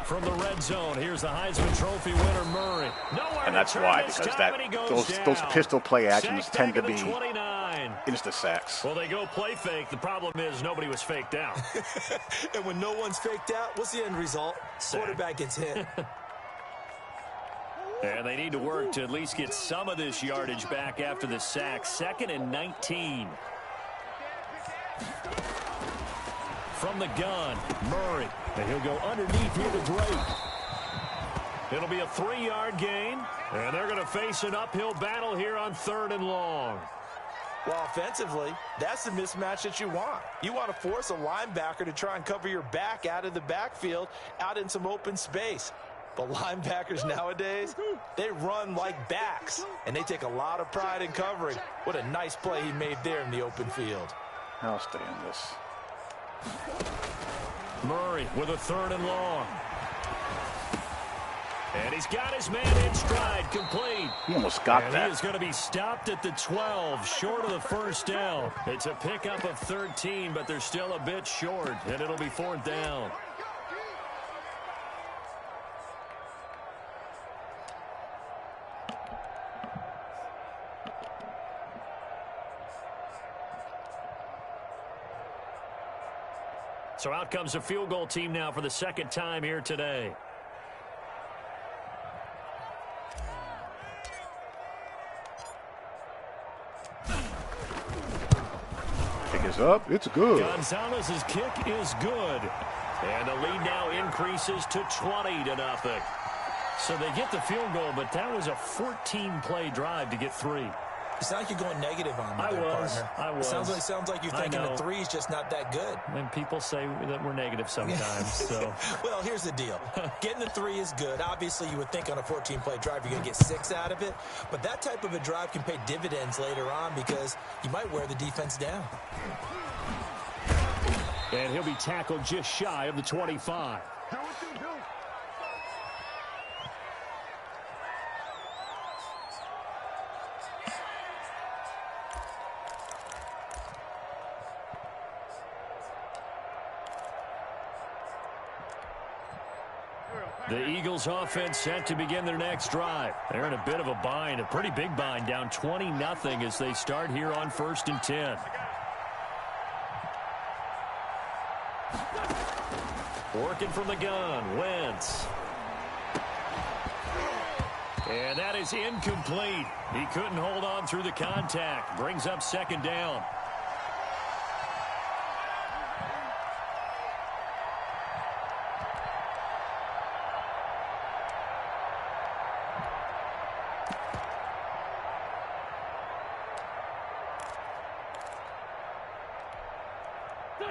From the red zone, here's the Heisman Trophy winner, Murray. Nowhere And that's why, because those pistol play actions tend to be insta-sacks. Well, they go play fake. The problem is nobody was faked out. And when no one's faked out, what's the end result? Quarterback gets hit. And they need to work to at least get some of this yardage back after the sack. 2nd and 19. From the gun, Murray. And he'll go underneath here to Drake. It'll be a 3-yard gain. And they're going to face an uphill battle here on 3rd and long. Well, offensively, that's the mismatch that you want. You want to force a linebacker to try and cover your back out of the backfield, out in some open space. But linebackers nowadays, they run like backs, and they take a lot of pride in covering. What a nice play he made there in the open field. I'll stay in this. Murray with a 3rd and long. And he's got his man in stride, complete. He almost got that. He is going to be stopped at the 12, short of the first down. It's a pickup of 13, but they're still a bit short, and it'll be 4th down. So out comes the field goal team now for the 2nd time here today. Kick is up. It's good. Gonzalez's kick is good. And the lead now increases to 20-0. So they get the field goal, but that was a 14-play drive to get 3. It's not like you're going negative on me, I was. It sounds like you're thinking the 3 is just not that good. And people say that we're negative sometimes. So. Well, here's the deal. Getting the 3 is good. Obviously, you would think on a 14-play drive you're going to get 6 out of it. But that type of a drive can pay dividends later on because you might wear the defense down. And he'll be tackled just shy of the 25. The Eagles offense set to begin their next drive. They're in a bit of a bind, a pretty big bind, down 20-0 as they start here on 1st and 10. Working from the gun, Wentz. And that is incomplete. He couldn't hold on through the contact. Brings up 2nd down.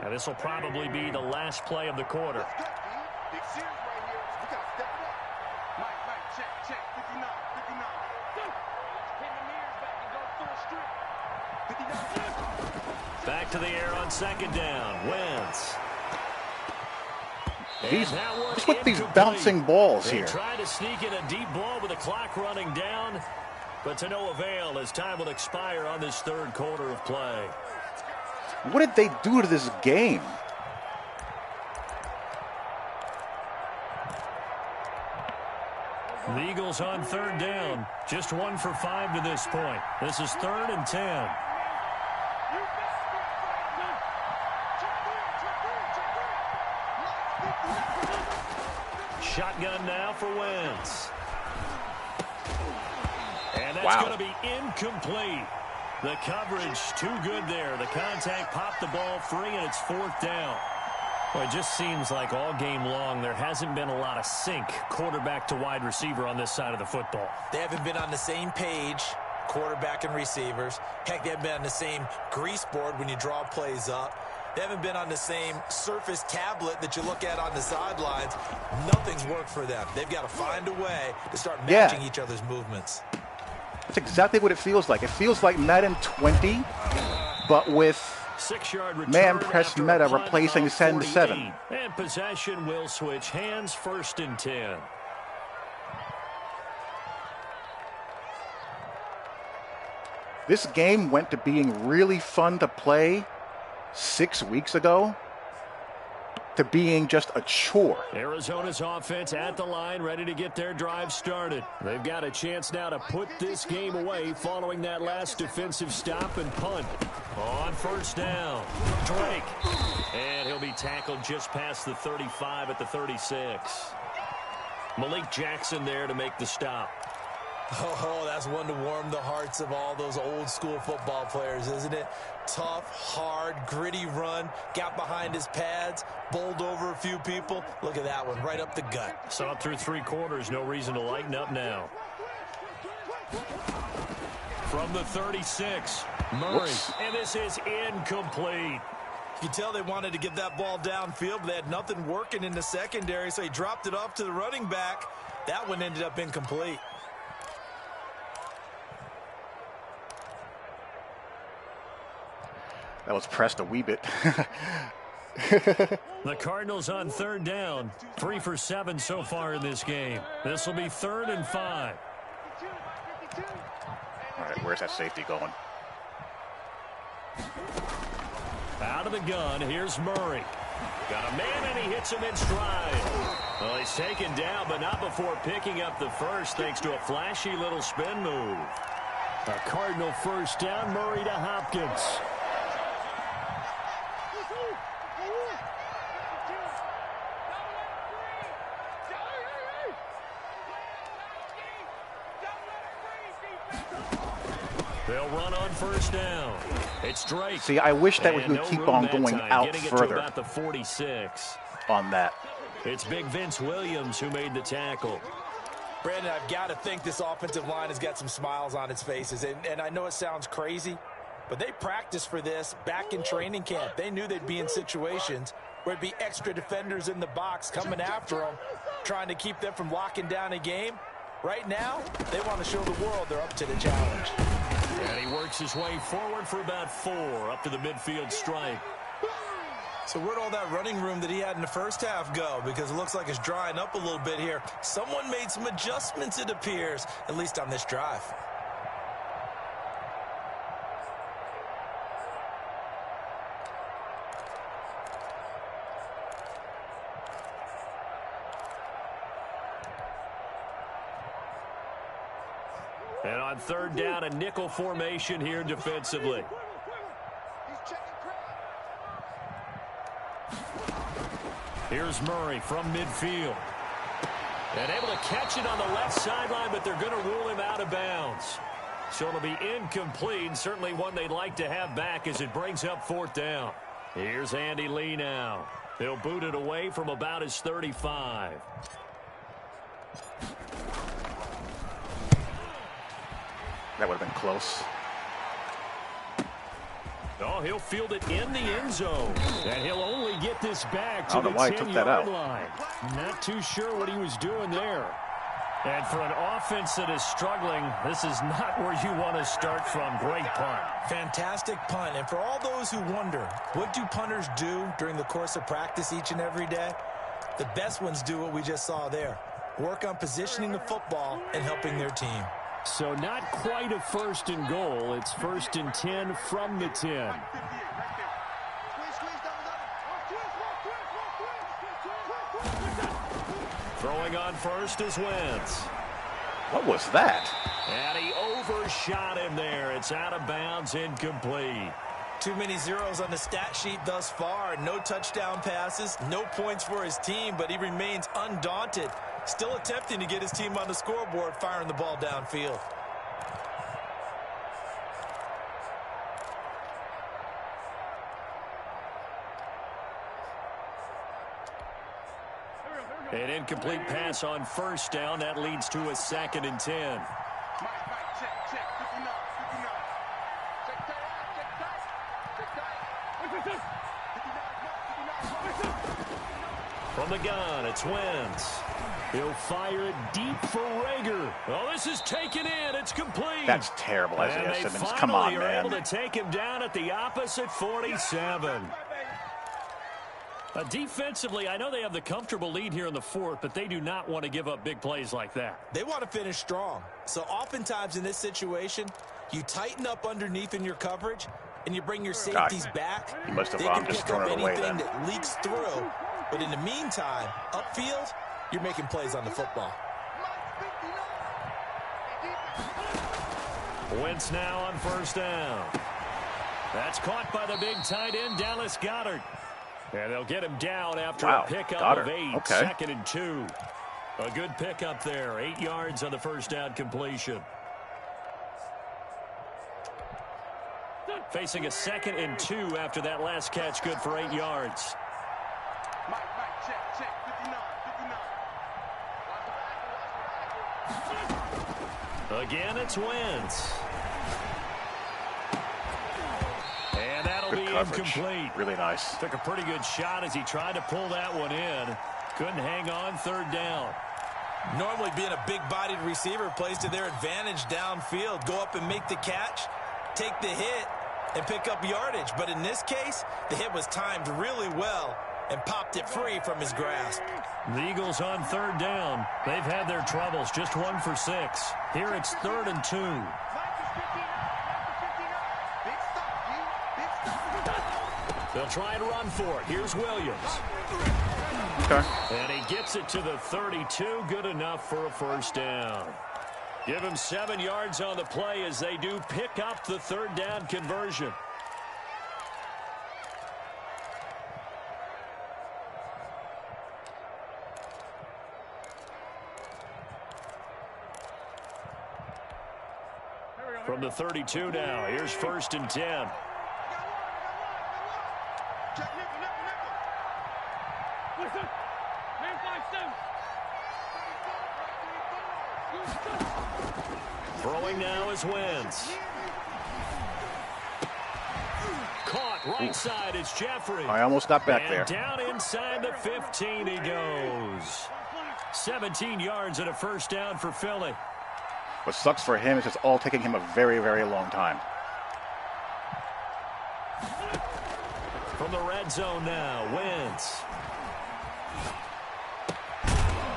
Now, this will probably be the last play of the quarter. Back to the air on second down. Wentz. What's with these bouncing balls here? Trying to sneak in a deep ball with the clock running down, but to no avail as time will expire on this third quarter of play. What did they do to this game? The Eagles on third down. Just 1 for 5 to this point. This is 3rd and 10. Shotgun now for Wentz. And that's going to be incomplete. The coverage too good there. The contact popped the ball free, and it's 4th down. Well, it just seems like all game long there hasn't been a lot of sync quarterback to wide receiver on this side of the football. They haven't been on the same page, quarterback and receivers. Heck, they haven't been on the same grease board when you draw plays up. They haven't been on the same surface tablet that you look at on the sidelines. Nothing's worked for them. They've got to find a way to start matching each other's movements. That's exactly what it feels like. It feels like Madden 20, but with man press meta replacing 10-7. And possession will switch hands, 1st and 10. This game went to being really fun to play 6 weeks ago to being just a chore. Arizona's offense at the line, ready to get their drive started. They've got a chance now to put this game away following that last defensive stop and punt. On 1st down, Drake. And he'll be tackled just past the 35 at the 36. Malik Jackson there to make the stop. Oh, that's one to warm the hearts of all those old school football players, isn't it? Tough, hard, gritty run, got behind his pads, bowled over a few people. Look at that one, right up the gut. Saw it through 3 quarters, no reason to lighten up now. From the 36, Murray. And this is incomplete. You can tell they wanted to get that ball downfield, but they had nothing working in the secondary, so he dropped it off to the running back. That one ended up incomplete. That was pressed a wee bit. The Cardinals on 3rd down. 3 for 7 so far in this game. This will be 3rd and 5. All right, where's that safety going? Out of the gun, here's Murray. Got a man, and he hits him in stride. Well, he's taken down, but not before picking up the first, thanks to a flashy little spin move. A Cardinal 1st down, Murray to Hopkins. They'll run on 1st down. It's Drake. See, I wish that we could keep on going out further about the 46. on that. It's Big Vince Williams who made the tackle. Brandon, I've got to think this offensive line has got some smiles on its faces. And I know it sounds crazy, but they practiced for this back in training camp. They knew they'd be in situations where it'd be extra defenders in the box coming after them, trying to keep them from locking down a game. Right now, they want to show the world they're up to the challenge. And he works his way forward for about 4 up to the midfield stripe. So where'd all that running room that he had in the first half go? Because it looks like it's drying up a little bit here. Someone made some adjustments, it appears, at least on this drive. And on 3rd down, a nickel formation here defensively. Here's Murray from midfield. And able to catch it on the left sideline, but they're going to rule him out of bounds. So it'll be incomplete, certainly one they'd like to have back as it brings up 4th down. Here's Andy Lee now. He'll boot it away from about his 35. That would have been close. Oh, he'll field it in the end zone. And he'll only get this back to the 10-yard line. Not too sure what he was doing there. And for an offense that is struggling, this is not where you want to start from. Great punt. Fantastic punt. And for all those who wonder, what do punters do during the course of practice each and every day? The best ones do what we just saw there. Work on positioning the football and helping their team. So not quite a 1st and goal. It's 1st and 10 from the 10. Throwing on first is Wentz. What was that? And he overshot him there. It's out of bounds, incomplete. Too many zeros on the stat sheet thus far. No touchdown passes, no points for his team, but he remains undaunted. Still attempting to get his team on the scoreboard, firing the ball downfield. An incomplete pass on 1st down. That leads to a 2nd and 10. From the gun, it's Wentz. He'll fire it deep for Rager. Oh, this is taken in. It's complete. That's terrible, Isaiah Simmons. Come on, man. They are able to take him down at the opposite 47. Defensively, I know they have the comfortable lead here in the 4th, but they do not want to give up big plays like that. They want to finish strong. So oftentimes in this situation, you tighten up underneath in your coverage, and you bring your safeties back. He must have they can just pick up thrown it away anything then. that leaks through. But in the meantime, upfield, you're making plays on the football. Wentz now on 1st down. That's caught by the big tight end, Dallas Goedert. And they'll get him down after a pickup of 8. Okay. 2nd and 2. A good pickup there. 8 yards on the 1st down completion. Facing a 2nd and 2 after that last catch. Good for 8 yards. Check. 59. Again, it's Wentz. And that'll be incomplete. Really nice. Took a pretty good shot as he tried to pull that one in. Couldn't hang on 3rd down. Normally being a big-bodied receiver plays to their advantage downfield. Go up and make the catch, take the hit, and pick up yardage. But in this case, the hit was timed really well and popped it free from his grasp. The Eagles on 3rd down. They've had their troubles. Just 1 for 6. Here it's 3rd and 2. They'll try and run for it. Here's Williams. Okay. And he gets it to the 32. Good enough for a 1st down. Give him 7 yards on the play as they do pick up the 3rd down conversion. From the 32 now, here's 1st and 10. Throwing now is Wentz. Caught right side. It's Jeffrey. I almost got back there. Down inside the 15 he goes. 17 yards and a 1st down for Philly. What sucks for him is it's all taking him a very, very long time. From the red zone now, Wentz.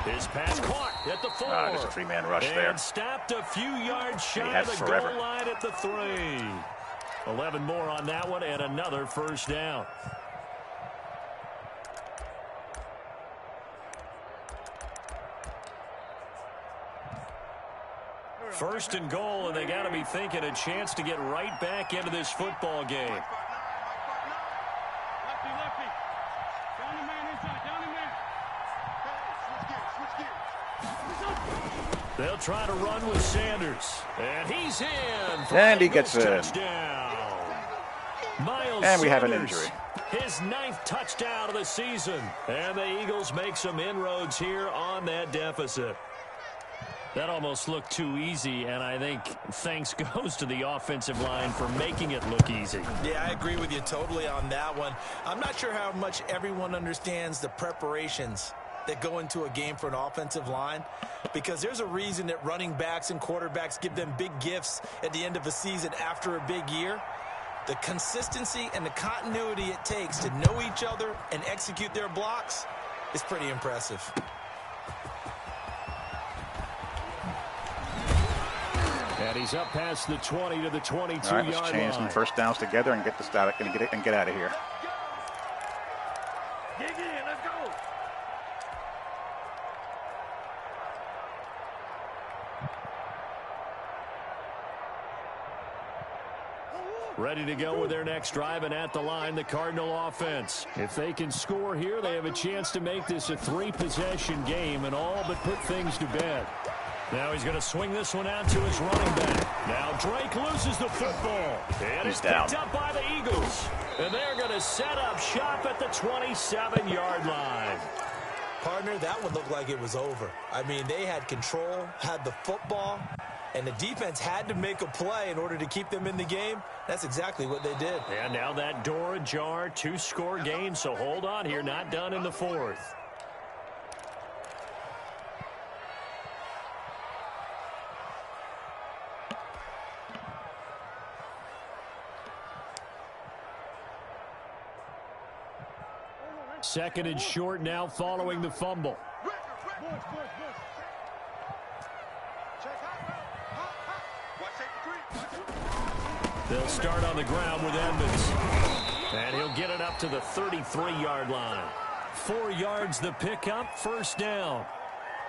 His pass caught at the 4. There's a 3-man rush there. And stopped a few yards shy of the forever. goal line at the 3. 11 more on that one and another 1st down. First and goal, and they got to be thinking a chance to get right back into this football game. They'll try to run with Sanders. And he's in. And he gets in. Touchdown. Miles and we Sanders, have an injury. His 9th touchdown of the season. And the Eagles make some inroads here on that deficit. That almost looked too easy, and I think thanks goes to the offensive line for making it look easy. Yeah, I agree with you totally on that one. I'm not sure how much everyone understands the preparations that go into a game for an offensive line, because there's a reason that running backs and quarterbacks give them big gifts at the end of a season after a big year. The consistency and the continuity it takes to know each other and execute their blocks is pretty impressive. And he's up past the 20 to the 22-yard line. All right, let's chain some first downs together and get this out and get out of here. Dig in, let's go. Ready to go with their next drive, and at the line, the Cardinal offense. If they can score here, they have a chance to make this a 3-possession game and all but put things to bed. Now he's going to swing this one out to his running back. Now Drake loses the football. And it's picked up by the Eagles. And they're going to set up shop at the 27-yard line. Partner, that one looked like it was over. I mean, they had control, had the football, and the defense had to make a play in order to keep them in the game. That's exactly what they did. And now that door ajar, 2-score game, so hold on here, not done in the fourth. Second and short now following the fumble. They'll start on the ground with Edmonds. And he'll get it up to the 33-yard line. 4 yards the pickup, first down.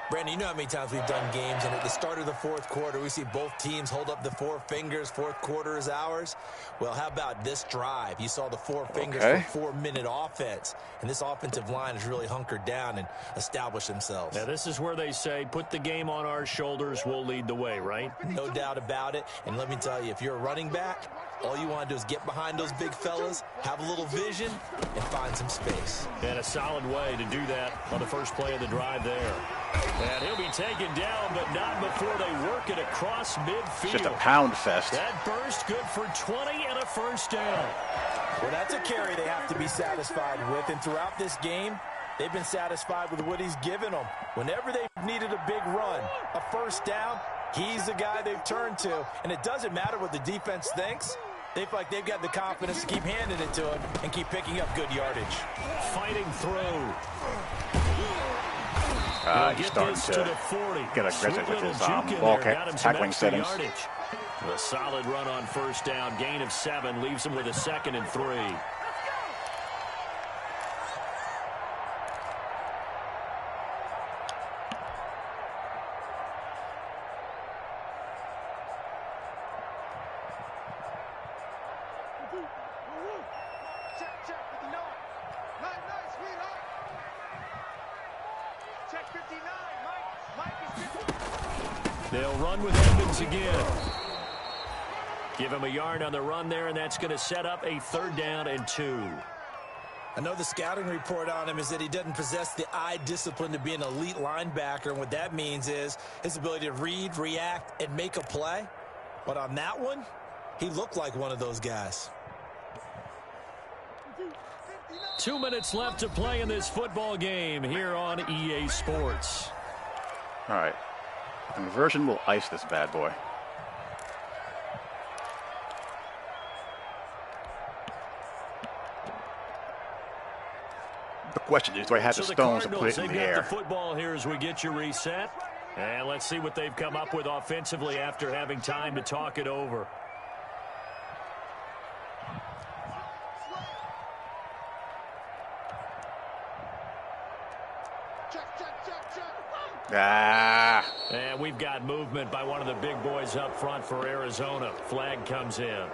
Brandon, you know how many times we've done games, and at the start of the fourth quarter, we see both teams hold up the 4 fingers. Fourth quarter is ours. Well, how about this drive? You saw the 4 fingers for 4-minute offense, and this offensive line has really hunkered down and established themselves. Now, this is where they say, put the game on our shoulders, we'll lead the way, right? No doubt about it, and let me tell you, if you're a running back, all you want to do is get behind those big fellas, have a little vision, and find some space. And a solid way to do that on the first play of the drive there. And he'll be taken down, but not before they work it across midfield. It's just a pound fest. That burst good for 20 and a first down. Well, that's a carry they have to be satisfied with, and throughout this game, they've been satisfied with what he's given them. Whenever they've needed a big run, a first down, he's the guy they've turned to, and it doesn't matter what the defense thinks. They feel like they've got the confidence to keep handing it to him and keep picking up good yardage. Fighting through. He's starting to get aggressive with his ball tackling settings. A solid run on first down. Gain of 7 leaves him with a 2nd and 3. They'll run with Edmonds again. Give him a yard on the run there, and that's going to set up a 3rd down and 2. I know the scouting report on him is that he doesn't possess the eye discipline to be an elite linebacker, and what that means is his ability to read, react, and make a play. But on that one, he looked like one of those guys. 2 minutes left to play in this football game here on EA Sports. All right. Conversion will ice this bad boy. The question is, do I have the stones to put it in the air? The football here as we get you reset. And let's see what they've come up with offensively after having time to talk it over. And we've got movement by one of the big boys up front for Arizona. Flag comes in.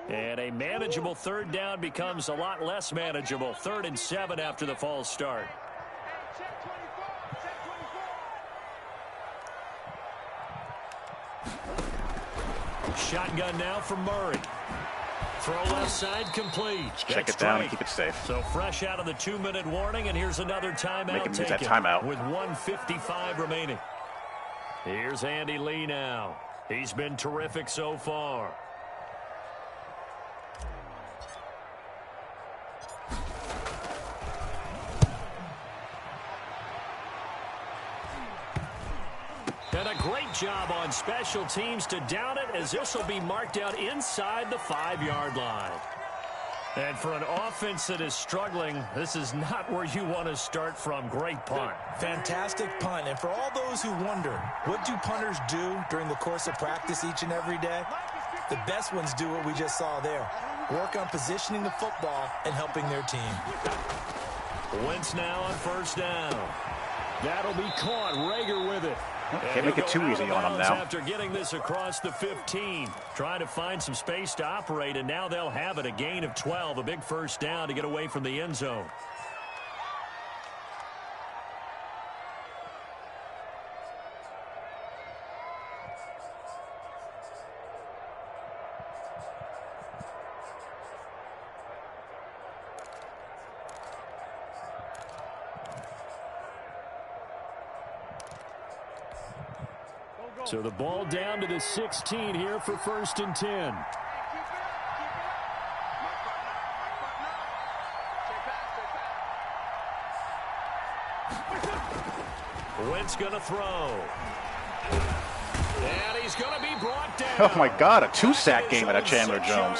And a manageable 3rd down becomes a lot less manageable. 3rd and 7 after the false start. Shotgun now for Murray. Throw left side complete. Check it down and keep it safe. So fresh out of the 2-minute warning, and here's another timeout. Make him use that timeout. With 1:55 remaining. Here's Andy Lee now. He's been terrific so far. And a great job on special teams to down it, as this will be marked out inside the 5-yard line. And for an offense that is struggling, this is not where you want to start from. Great punt. Fantastic punt. And for all those who wonder, what do punters do during the course of practice each and every day? The best ones do what we just saw there. Work on positioning the football and helping their team. Wentz now on first down. That'll be caught. Rager with it. Can't make it too easy on them now. After getting this across the 15, trying to find some space to operate, and now they'll have it. A gain of 12, a big first down to get away from the end zone. So the ball down to the 16 here for 1st and 10. Wentz going to throw. And he's going to be brought down. Oh, my God, a 2-sack game out of Chandler Jones.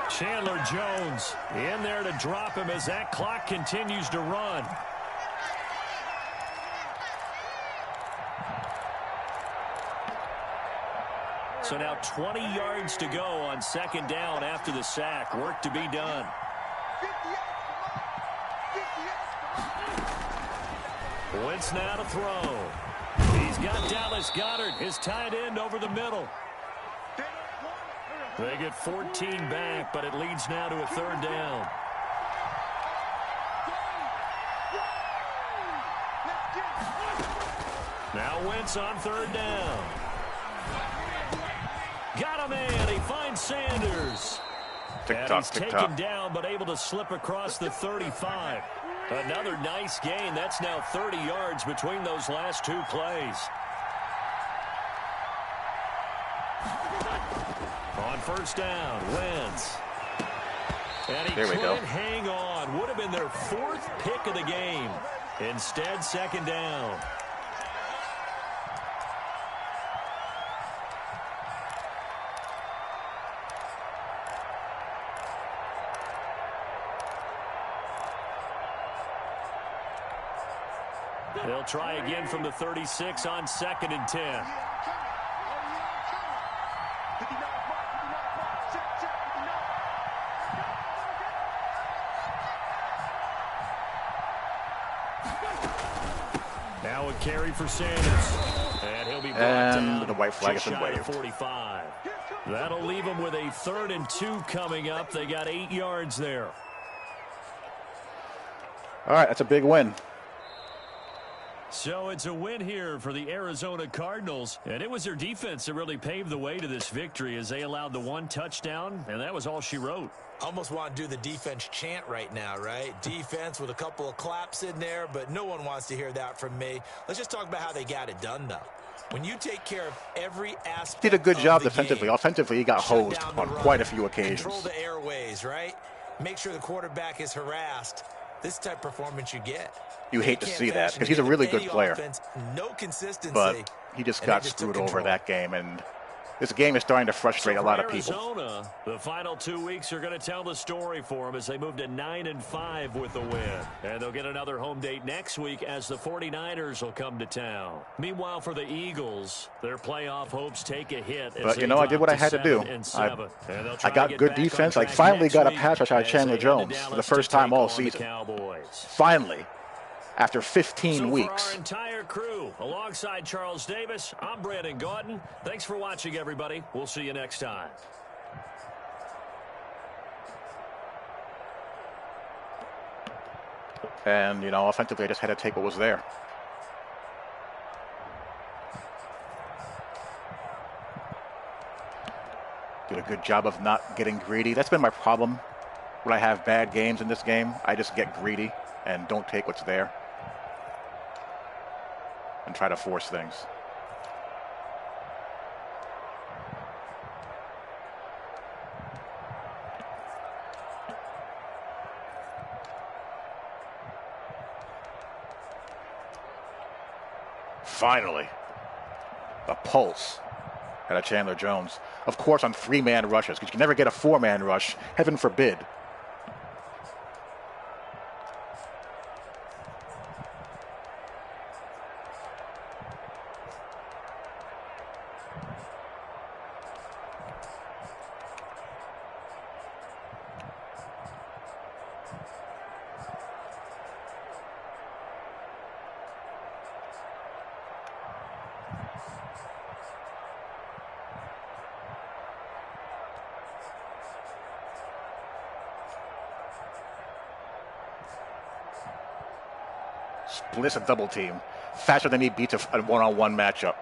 Chandler Jones in there to drop him as that clock continues to run. So now 20 yards to go on 2nd down after the sack. Work to be done. Wentz now to throw. He's got Dallas Goedert, his tight end, over the middle. They get 14 back, but it leads now to a 3rd down. Now Wentz on 3rd down. Got a man. He finds Sanders. And he's taken down, but able to slip across the 35. Another nice gain. That's now 30 yards between those last 2 plays. On 1st down, Wentz. And he couldn't hang on. Would have been their 4th pick of the game. Instead, 2nd down. They'll try again from the 36 on 2nd and 10. Now a carry for Sanders. And he'll be brought down. The white flag has been waved. 45. That'll leave them with a 3rd and 2 coming up. They got 8 yards there. All right, that's a big win. So it's a win here for the Arizona Cardinals, and it was their defense that really paved the way to this victory as they allowed the 1 touchdown, and that was all she wrote. Almost want to do the defense chant right now, right? Defense with a couple of claps in there, but no one wants to hear that from me. Let's just talk about how they got it done, though. When you take care of every aspect, did a good job defensively. Offensively, he got hosed on quite a few occasions. Control the airways, right? Make sure the quarterback is harassed. This type of performance you get. You hate to see that because he's a really good player. Offense, no consistency. But he just got screwed over that game, and this game is starting to frustrate a lot of people. Arizona, the final 2 weeks are going to tell the story for them as they move to 9-5 with the win. And they'll get another home date next week as the 49ers will come to town. Meanwhile, for the Eagles, their playoff hopes take a hit. But, you know, I did what I had to do. I got good defense. I finally got a pass rush out of Chandler Jones for the first time all season. Finally. After 15 weeks. For our entire crew, alongside Charles Davis, I'm Brandon Gaudin. Thanks for watching, everybody. We'll see you next time. And, you know, offensively, I just had to take what was there. Did a good job of not getting greedy. That's been my problem when I have bad games in this game. I just get greedy and don't take what's there and try to force things. Finally, the pulse out of Chandler Jones. Of course, on 3-man rushes, because you can never get a 4-man rush. Heaven forbid. Splits a double team faster than he beats a one-on-one matchup.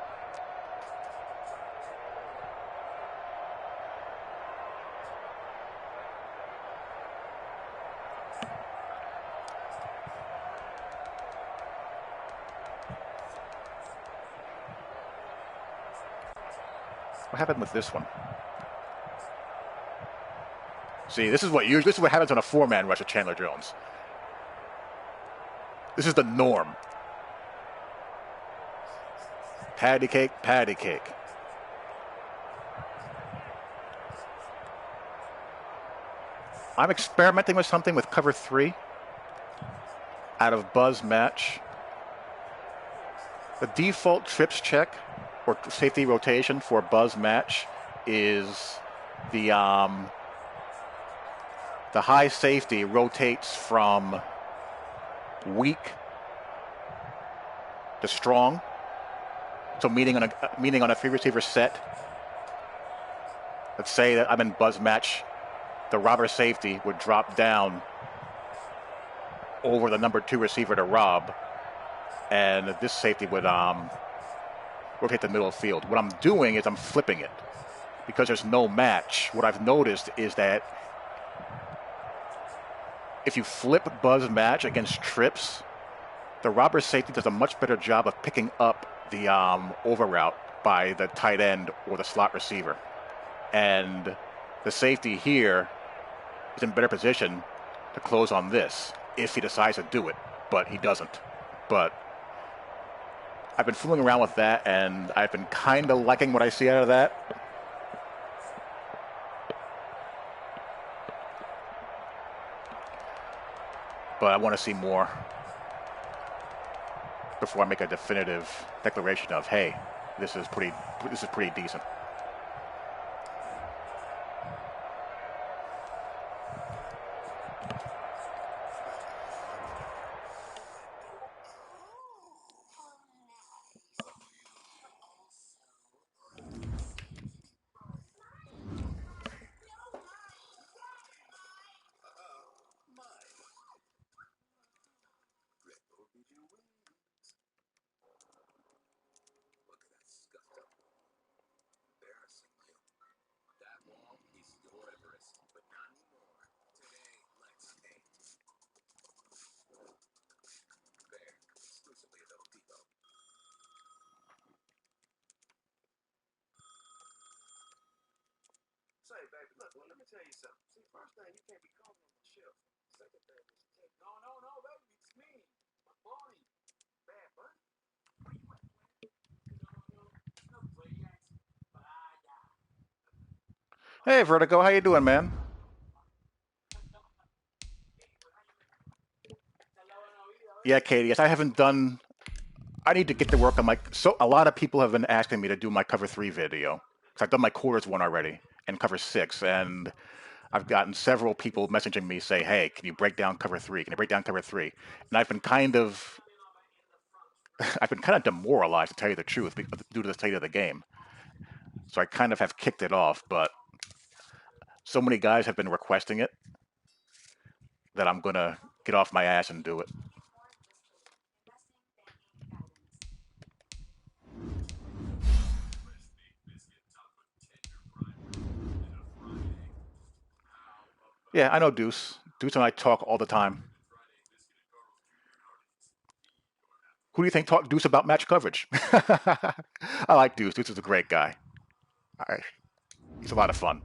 What happened with this one? See, this is what happens on a 4-man rush of Chandler Jones. This is the norm. Patty cake, patty cake. I'm experimenting with something with cover 3 out of Buzz match. The default trips check or safety rotation for Buzz match is the high safety rotates from weak to strong. So meaning on a 3-receiver set. Let's say that I'm in Buzz match. The robber safety would drop down over the number 2 receiver to rob, and this safety would rotate the middle of the field. What I'm doing is I'm flipping it because there's no match. What I've noticed is that if you flip Buzz match against trips, the robber safety does a much better job of picking up the over route by the tight end or the slot receiver. And the safety here is in better position to close on this if he decides to do it, but he doesn't. But I've been fooling around with that, and I've been kind of liking what I see out of that. But I want to see more before I make a definitive declaration of, hey, this is pretty decent. Say, baby, look, well, let me tell you something. See, first thing, you can't be calling on the shelf. Second thing is to take, no, baby, it's me, my bunny, bad bunny. No, Hey, Vertigo, how you doing, man? Yeah, Katie, yes, I haven't done... I need to get to work on my... So a lot of people have been asking me to do my cover 3 video. Because I've done my quarters one already, and cover 6, and I've gotten several people messaging me say, hey, can you break down cover 3? Can you break down cover 3? And I've been kind of demoralized, to tell you the truth, due to the state of the game. So I kind of have kicked it off, but so many guys have been requesting it that I'm going to get off my ass and do it. Yeah, I know Deuce. Deuce and I talk all the time. Who do you think talk Deuce about match coverage? I like Deuce. Deuce is a great guy. He's a lot of fun.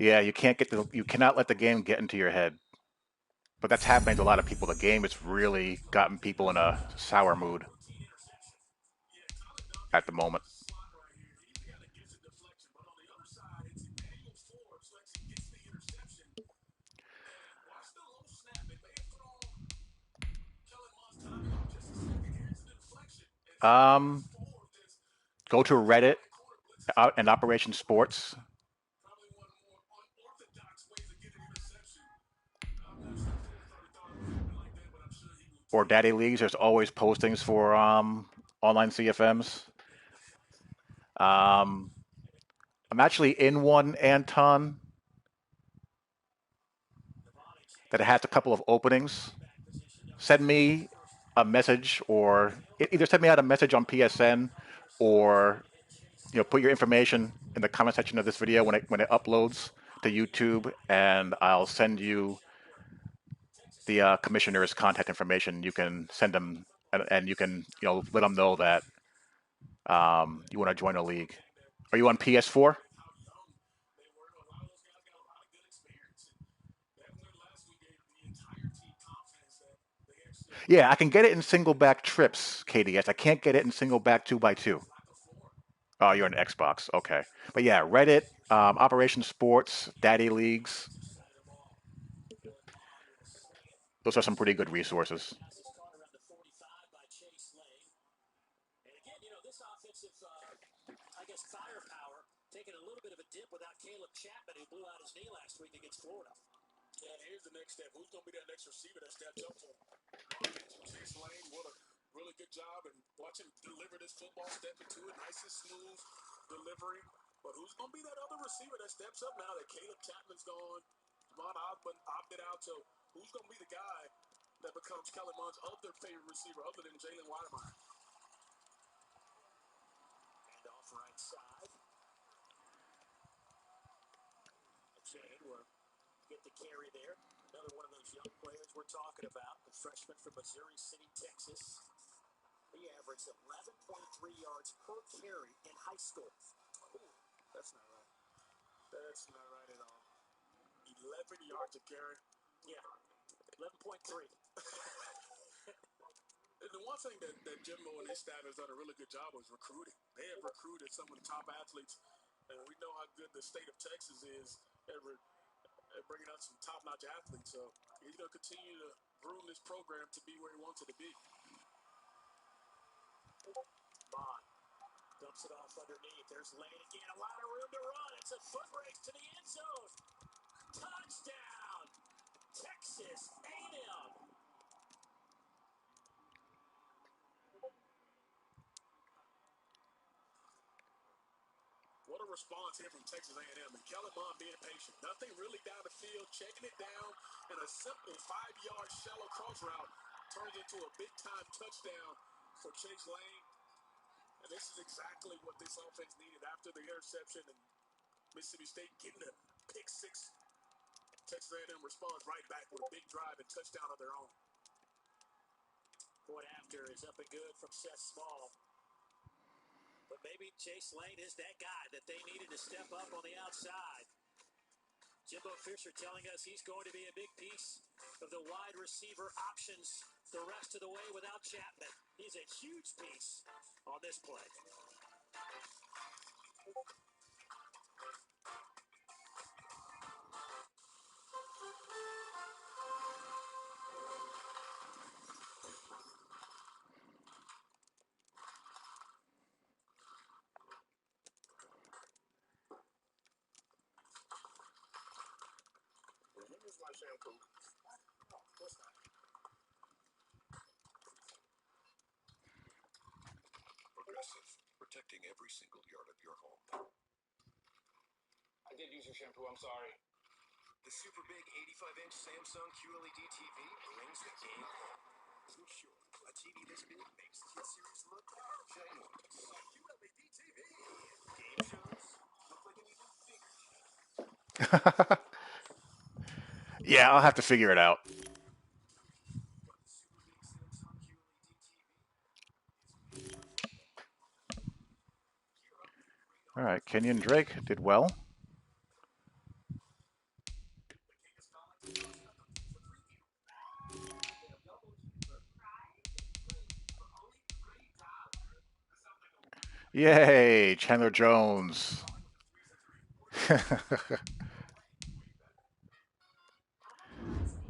Yeah, you cannot let the game get into your head. But that's happening to a lot of people. The game has really gotten people in a sour mood at the moment. Um, Go to Reddit and Operation Sports or Daddy Leagues. There's always postings for online CFMs. Um, I'm actually in one, Anton, that has a couple of openings. Send me a message, or either send me out a message on PSN, or put your information in the comment section of this video when it uploads to YouTube, and I'll send you the commissioner's contact information. You can send them, and you can let them know that you want to join a league. Are you on PS4? Yeah, I can get it in single back trips, KDS. I can't get it in single back 2x2. Oh, you're on Xbox. Okay. But yeah, Reddit, Operation Sports, Daddy Leagues. Those are some pretty good resources. Taking a little bit of a dip without Caleb Chapman, who blew out his knee last week against Florida. Yeah, and here's the next step. Who's going to be that next receiver that steps up for him? Chase Lane, what a really good job, and watch him deliver this football, step into it, nice and smooth delivery. But who's going to be that other receiver that steps up now that Caleb Chapman's gone? Devon Osborne opted out, so who's going to be the guy that becomes Kellen Mond's other favorite receiver other than Jalen Wydermyer? And off right side. Jane will get the carry there. Another one of those young players we're talking about, the freshman from Missouri City, Texas. He averaged 11.3 yards per carry in high school. Ooh, that's not right. That's not right at all. 11 yards a carry. Yeah, 11.3. And the one thing that Jimbo and his staff has done a really good job was recruiting. They have recruited some of the top athletes, and we know how good the state of Texas is at bringing out some top-notch athletes. So he's going to continue to groom this program to be where he wants it to be. Bond dumps it off underneath. There's Lane again. A lot of room to run. It's a foot race to the end zone. Touchdown, Texas A&M. What a response here from Texas A&M. And Kellen Mond being patient. Nothing really down the field, checking it down, and a simple 5-yard shallow cross route turns into a big-time touchdown for Chase Lane. And this is exactly what this offense needed after the interception and Mississippi State getting a pick six. Texas A&M responds right back with a big drive and touchdown of their own. Point after is up and good from Seth Small. But maybe Chase Lane is that guy that they needed to step up on the outside. Jimbo Fisher telling us he's going to be a big piece of the wide receiver options the rest of the way without Chapman. He's a huge piece on this play. Progressive, protecting every single yard of your home. I did use your shampoo, I'm sorry. The super big 85-inch Samsung QLED TV brings the game home. Sure, a TV this big makes Kid Series look ginormous. QLED TV. Game shows look like an even bigger. Yeah, I'll have to figure it out. All right, Kenyon Drake did well. Yay, Chandler Jones.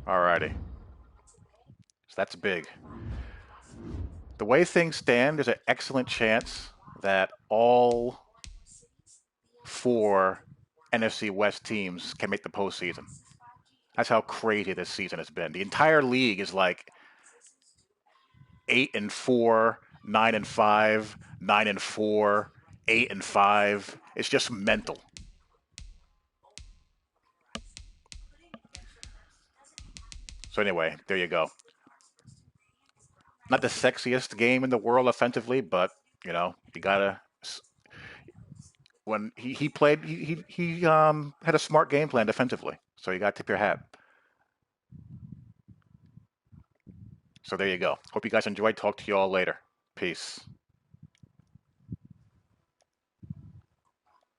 Alrighty. So that's big. The way things stand, there's an excellent chance that all 4 NFC West teams can make the postseason. That's how crazy this season has been. The entire league is like 8-4, 9-5, 9-4, 8-5. It's just mental. So anyway, there you go. Not the sexiest game in the world offensively, but you gotta. When he played, he had a smart game plan defensively. So you got to tip your hat. So there you go. Hope you guys enjoyed. Talk to you all later. Peace.